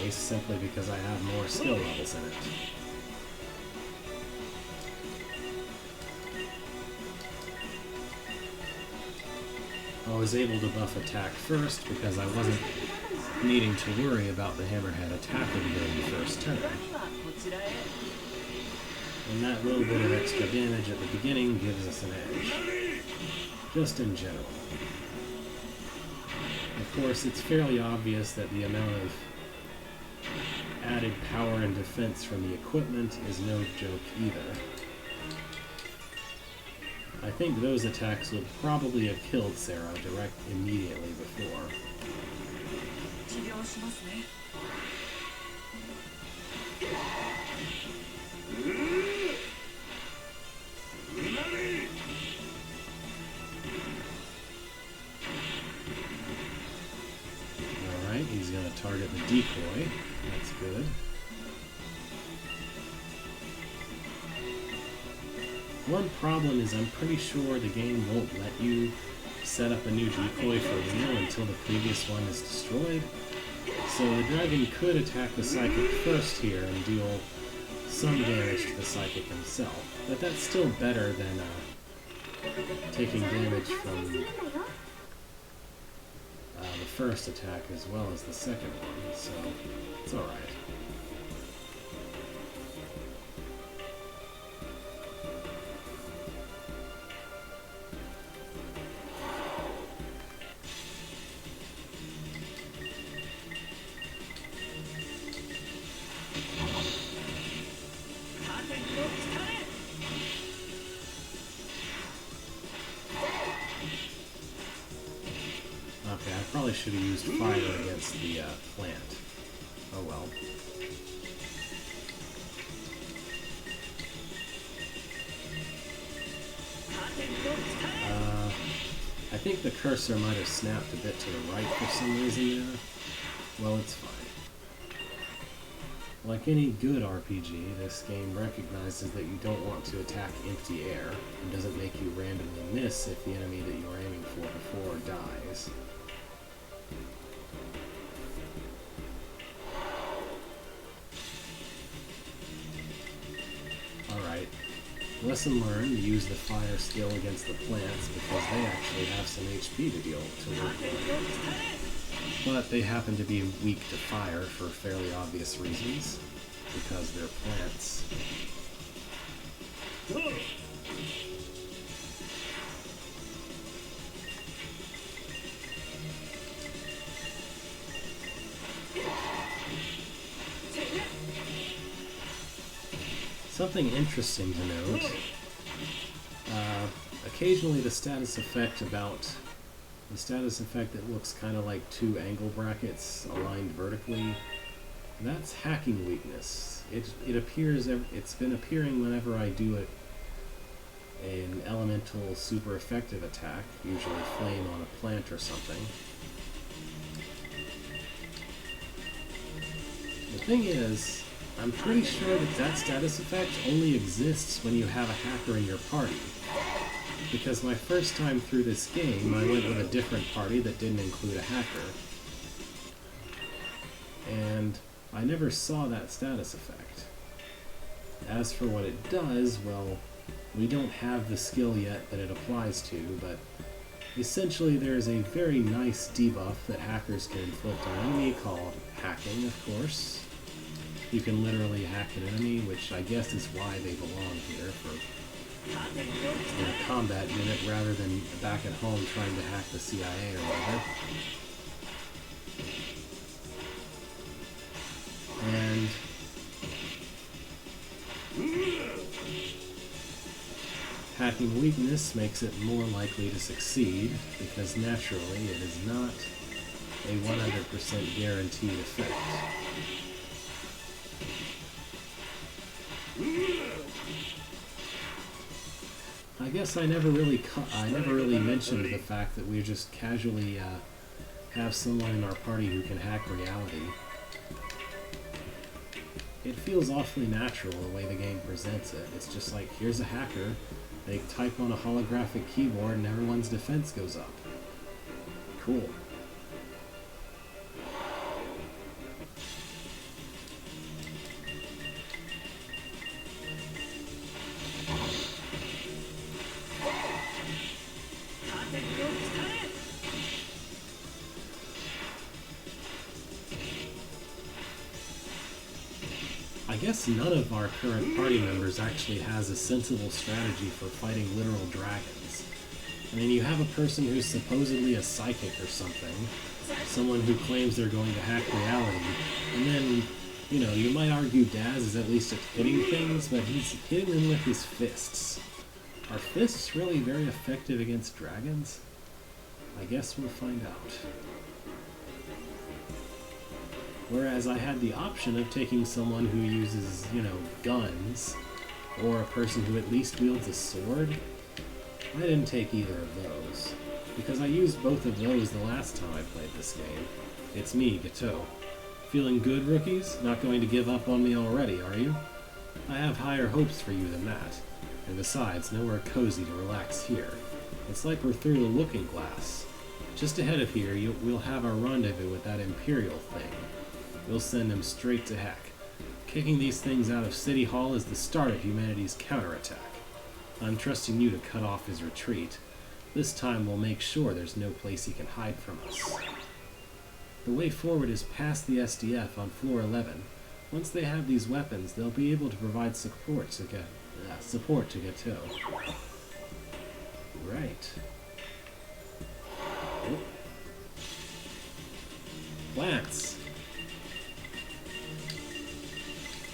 Ice, simply because I have more skill levels in it. I was able to buff attack first because I wasn't needing to worry about the hammerhead attacking during the first turn. And that little bit of extra damage at the beginning gives us an edge, just in general. Of course, it's fairly obvious that the amount of added power and defense from the equipment is no joke either. I think those attacks would probably have killed Sarah immediately before. Alright, he's going to target the decoy. That's good. One problem is I'm pretty sure the game won't let you set up a new decoy for real until the previous one is destroyed. So the dragon could attack the psychic first here and deal some damage to the psychic himself. But that's still better than taking damage from the first attack as well as the second one, so it's alright. should have used fire against the plant. Oh well. I think the cursor might have snapped a bit to the right for some reason there. Well, it's fine. Like any good RPG, this game recognizes that you don't want to attack empty air, and doesn't make you randomly miss if the enemy that you're aiming for before dies. Alright. Lesson learned, use the fire skill against the plants because they actually have some HP to deal to work with. But they happen to be weak to fire for fairly obvious reasons, because they're plants. Something interesting to note, occasionally the status effect that looks kind of like two angle brackets aligned vertically, that's hacking weakness. It appears, it's been appearing whenever I do an elemental super effective attack, usually flame on a plant or something. The thing is, I'm pretty sure that status effect only exists when you have a hacker in your party. Because my first time through this game, I went with a different party that didn't include a hacker. And I never saw that status effect. As for what it does, well, we don't have the skill yet that it applies to, but essentially there's a very nice debuff that hackers can inflict on an enemy called hacking, of course. You can literally hack an enemy, which I guess is why they belong here, for in a combat unit rather than back at home trying to hack the CIA or whatever. And hacking weakness makes it more likely to succeed, because naturally it is not a 100% guaranteed effect. I guess I never really mentioned the fact that we just casually have someone in our party who can hack reality. It feels awfully natural the way the game presents it. It's just like, here's a hacker, they type on a holographic keyboard and everyone's defense goes up. Cool. I guess none of our current party members actually has a sensible strategy for fighting literal dragons. I mean, you have a person who's supposedly a psychic or something, someone who claims they're going to hack reality, and then, you know, you might argue Daz is at least at hitting things, but he's hitting them with his fists. Are fists really very effective against dragons? I guess we'll find out. Whereas I had the option of taking someone who uses, you know, guns, or a person who at least wields a sword. I didn't take either of those, because I used both of those the last time I played this game. It's me, Gateau. Feeling good, rookies? Not going to give up on me already, are you? I have higher hopes for you than that. And besides, nowhere cozy to relax here. It's like we're through the looking glass. Just ahead of here, we'll have our rendezvous with that Imperial thing. We'll send him straight to heck. Kicking these things out of City Hall is the start of humanity's counterattack. I'm trusting you to cut off his retreat. This time we'll make sure there's no place he can hide from us. The way forward is past the SDF on floor 11. Once they have these weapons, they'll be able to provide support to Gateau. Right. Oh. Plants.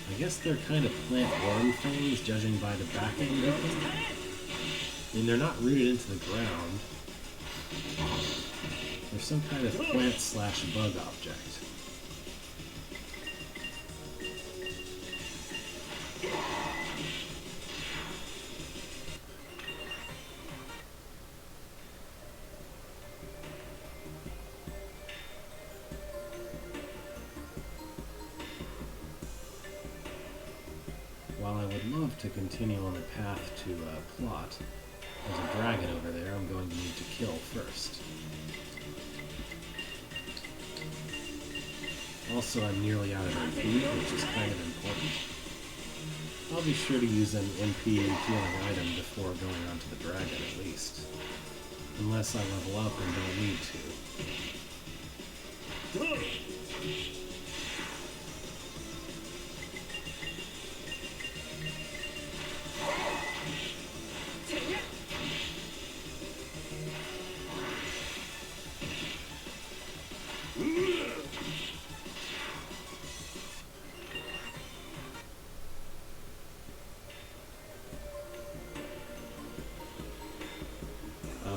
I guess they're kind of plant worm things, judging by the back end of them. I mean, they're not rooted into the ground. They're some kind of plant/bug object. While I would love to continue on the path to plot, there's a dragon over there I'm going to need to kill first. Also, I'm nearly out of MP, which is kind of important. I'll be sure to use an MP healing item before going onto the dragon at least. Unless I level up and don't need to.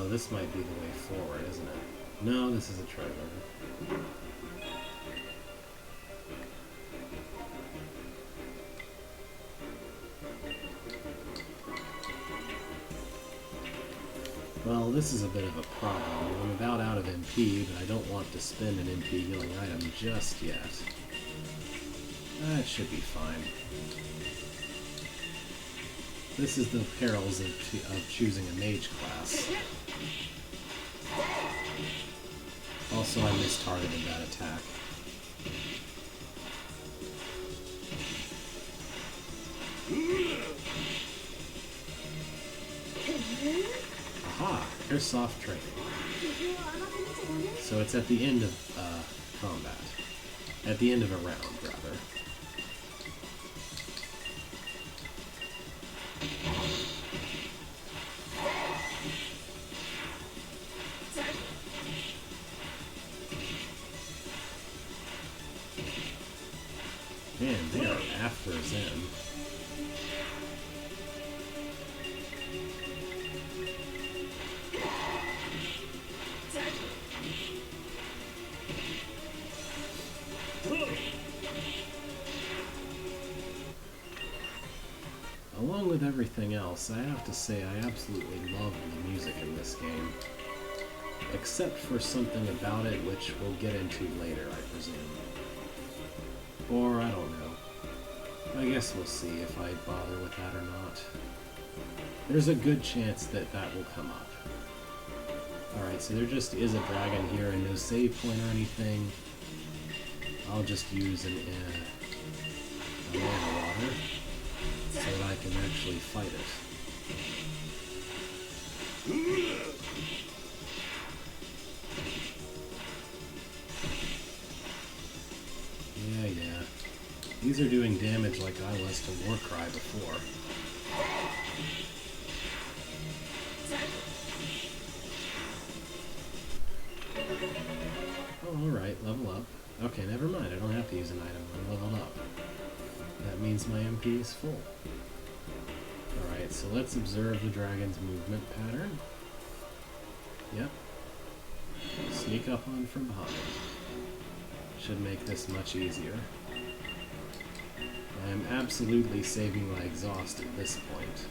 This might be the way forward, isn't it? No, this is a trigger. Well, this is a bit of a problem. I'm about out of MP, but I don't want to spend an MP healing item just yet. That should be fine. This is the perils of choosing a mage class. Also, I mistargeted that attack. Aha! There's soft training. So it's at the end of combat. At the end of a round, rather. Man, they are after Zen. Along with everything else, I have to say I absolutely love the music in this game. Except for something about it which we'll get into later, I presume. Or, I don't know. I guess we'll see if I bother with that or not. There's a good chance that that will come up. Alright, so there just is a dragon here and no save point or anything. I'll just use a mana water so that I can actually fight it. Yeah. These are doing damage like I was to Warcry before. Oh, alright, level up. Okay, never mind, I don't have to use an item, I'm leveled up. That means my MP is full. Alright, so let's observe the dragon's movement pattern. Yep. Sneak up on from behind. Should make this much easier. I am absolutely saving my exhaust at this point.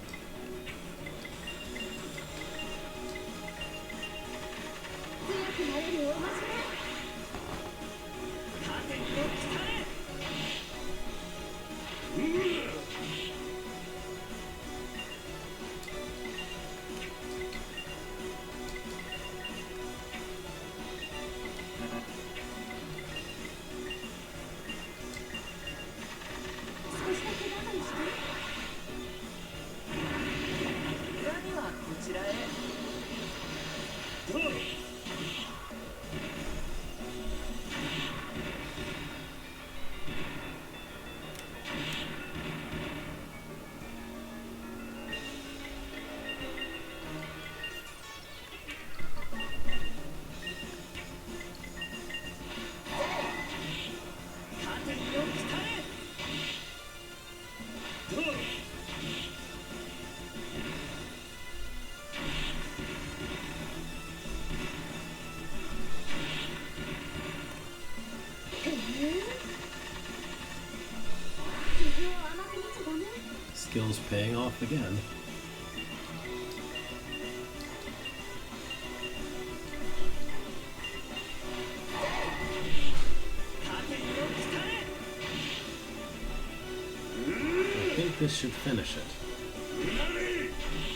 Skills paying off again. I think this should finish it.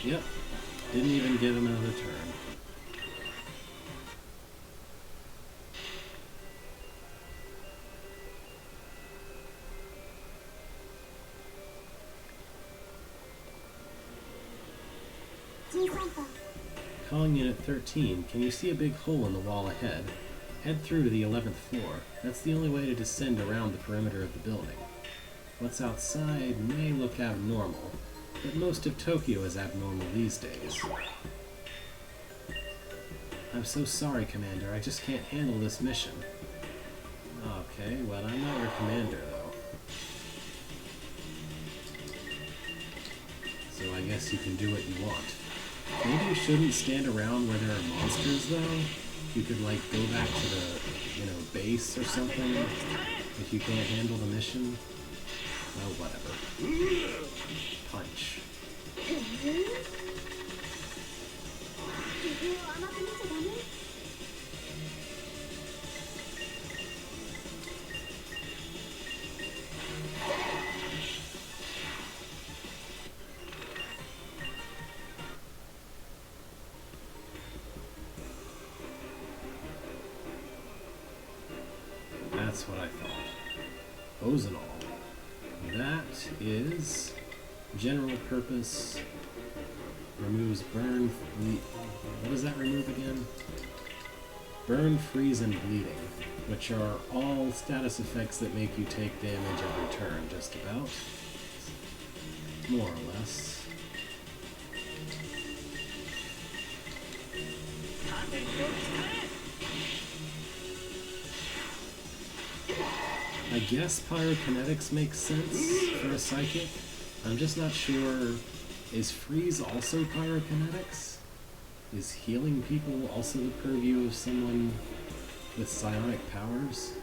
Yep. Didn't even give him another turn. Calling Unit 13, can you see a big hole in the wall ahead? Head through to the 11th floor. That's the only way to descend around the perimeter of the building. What's outside may look abnormal, but most of Tokyo is abnormal these days. I'm so sorry, Commander. I just can't handle this mission. Okay, well, I'm not your commander, though. So I guess you can do what you want. Maybe you shouldn't stand around where there are monsters, though. You could, like, go back to the, base or something if you can't handle the mission. Oh, whatever. Punch. That's what I thought. Ozenol. That is general purpose. Removes burn, what does that remove again? Burn, freeze, and bleeding, which are all status effects that make you take damage every turn, just about. More or less. I guess pyrokinetics makes sense for a psychic. I'm just not sure. Is freeze also pyrokinetics? Is healing people also the purview of someone with psionic powers?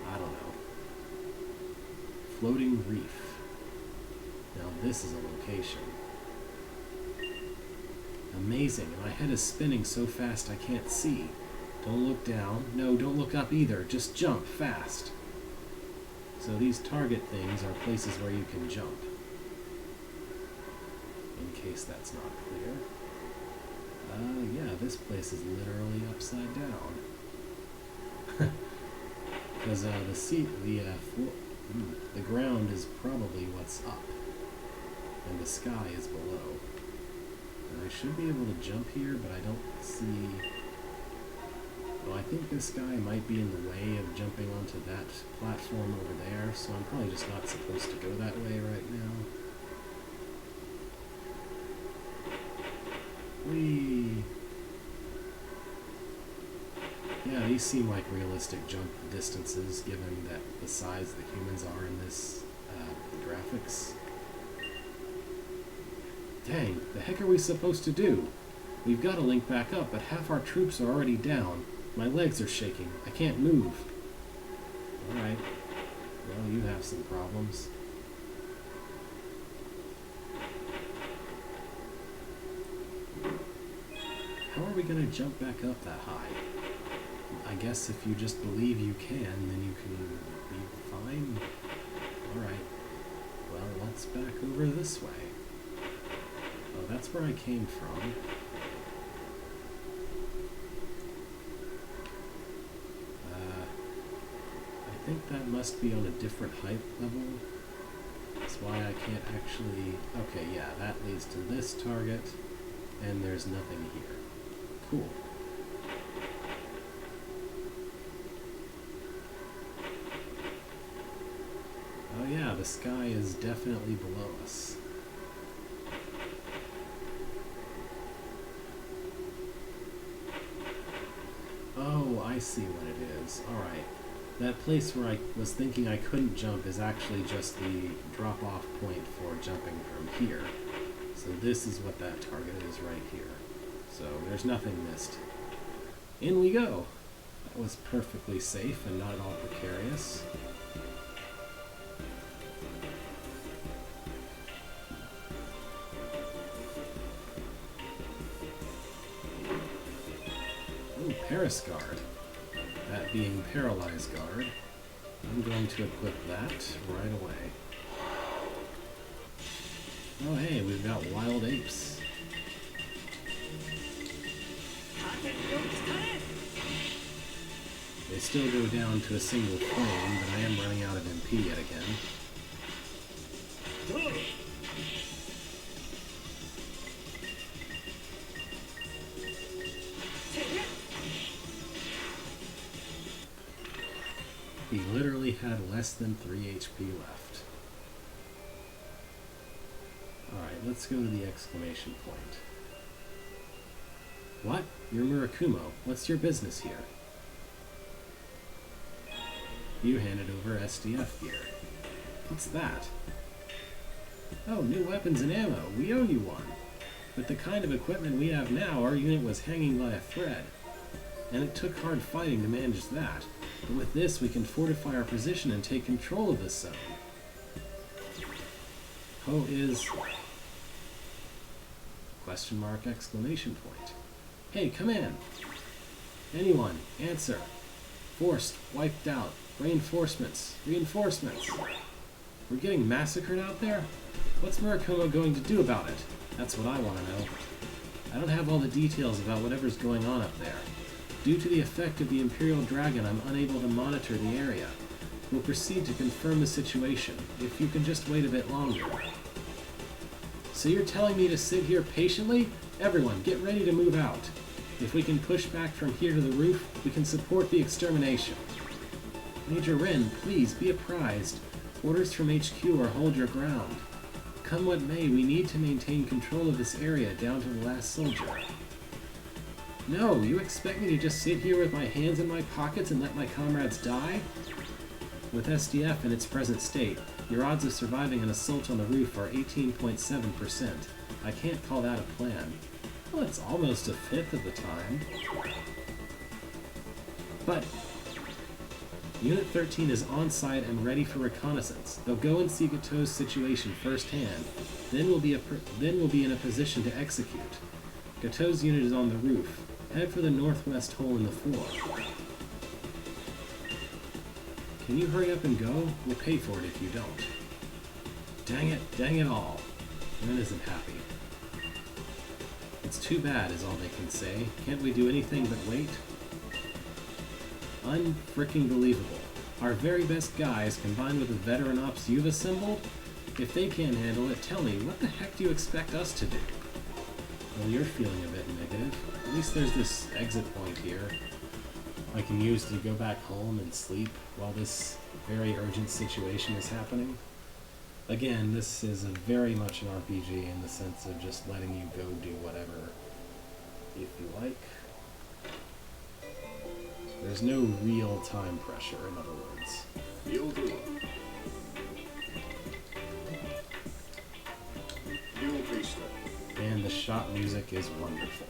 I don't know. Floating reef. Now this is a location. Amazing. My head is spinning so fast I can't see. Don't look down. No, don't look up either. Just jump fast. So these target things are places where you can jump. In case that's not clear. Yeah, this place is literally upside down. Because the ground is probably what's up, and the sky is below. And I should be able to jump here, but I don't see. Well, I think this guy might be in the way of jumping onto that platform over there, so I'm probably just not supposed to go that way right now. Whee! Yeah, these seem like realistic jump distances, given that the size that humans are in this graphics. Dang, the heck are we supposed to do? We've got to link back up, but half our troops are already down. My legs are shaking. I can't move. Alright. Well, you have some problems. How are we going to jump back up that high? I guess if you just believe you can, then you can be fine. Alright. Well, let's back over this way. Oh, that's where I came from. I think that must be on a different height level. That's why I can't actually... Okay, yeah, that leads to this target, and there's nothing here. Cool. Oh yeah, the sky is definitely below us. Oh, I see what it is. Alright. That place where I was thinking I couldn't jump is actually just the drop-off point for jumping from here. So this is what that target is right here. So there's nothing missed. In we go! That was perfectly safe and not at all precarious. Paris Guard, that being Paralyzed Guard. I'm going to equip that right away. Oh hey, we've got Wild Apes. They still go down to a single flame, but I am running out of MP yet again. He literally had less than 3 HP left. Alright, let's go to the exclamation point. What? You're Murakumo. What's your business here? You handed over SDF gear. What's that? Oh, new weapons and ammo. We owe you one. With the kind of equipment we have now, our unit was hanging by a thread. And it took hard fighting to manage that. But with this, we can fortify our position and take control of this zone. Ho is... Question mark, exclamation point. Hey, come in! Anyone, answer. Forced, wiped out. Reinforcements, reinforcements. We're getting massacred out there? What's Murakumo going to do about it? That's what I want to know. I don't have all the details about whatever's going on up there. Due to the effect of the Imperial Dragon, I'm unable to monitor the area. We'll proceed to confirm the situation, if you can just wait a bit longer. So you're telling me to sit here patiently? Everyone, get ready to move out. If we can push back from here to the roof, we can support the extermination. Major Ren, please, be apprised. Orders from HQ are hold your ground. Come what may, we need to maintain control of this area down to the last soldier. No, you expect me to just sit here with my hands in my pockets and let my comrades die? With SDF in its present state, your odds of surviving an assault on the roof are 18.7%. I can't call that a plan. Well, it's almost a fifth of the time. But Unit 13 is on site and ready for reconnaissance. They'll go and see Gato's situation firsthand. Then we'll be in a position to execute. Gato's unit is on the roof. Head for the northwest hole in the floor. Can you hurry up and go? We'll pay for it if you don't. Dang it all. Ren isn't happy. It's too bad is all they can say. Can't we do anything but wait? Unfricking believable. Our very best guys combined with the veteran ops you've assembled? If they can't handle it, tell me, what the heck do you expect us to do? Well, you're feeling a bit negative. At least there's this exit point here I can use to go back home and sleep while this very urgent situation is happening. Again, this is very much an RPG in the sense of just letting you go do whatever if you like. There's no real time pressure, in other words. You'll do. You'll be stuck. And the shot music is wonderful.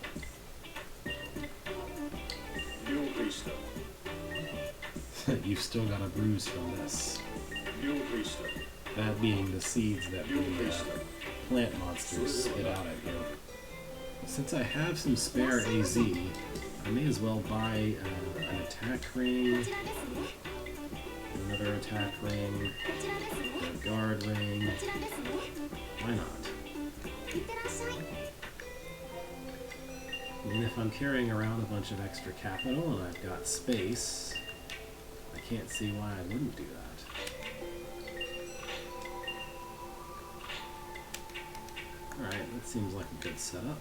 You'll be stuck. You've still got a bruise from this. You'll be stuck. That being the seeds that the plant monsters spit out at you. Since I have some spare AZ, I may as well buy an attack ring, another attack ring, a guard ring. Why not? And if I'm carrying around a bunch of extra capital and I've got space, I can't see why I wouldn't do that. Alright, that seems like a good setup.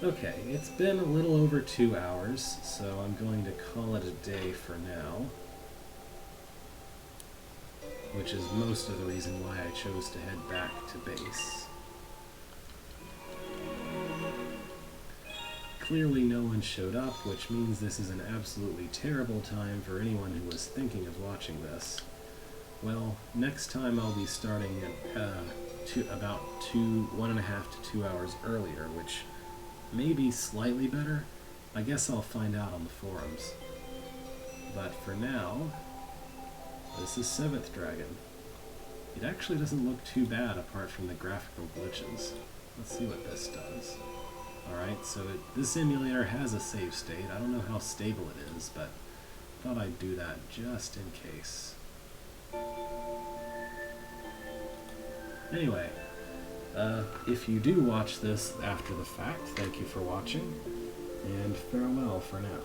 Okay, it's been a little over 2 hours, so I'm going to call it a day for now. Which is most of the reason why I chose to head back to base. Clearly no one showed up, which means this is an absolutely terrible time for anyone who was thinking of watching this. Well, next time I'll be starting at about 1.5 to 2 hours earlier, which may be slightly better. I guess I'll find out on the forums. But for now, this is 7th Dragon. It actually doesn't look too bad apart from the graphical glitches. Let's see what this does. Alright, so this emulator has a save state. I don't know how stable it is, but thought I'd do that just in case. Anyway, if you do watch this after the fact, thank you for watching, and farewell for now.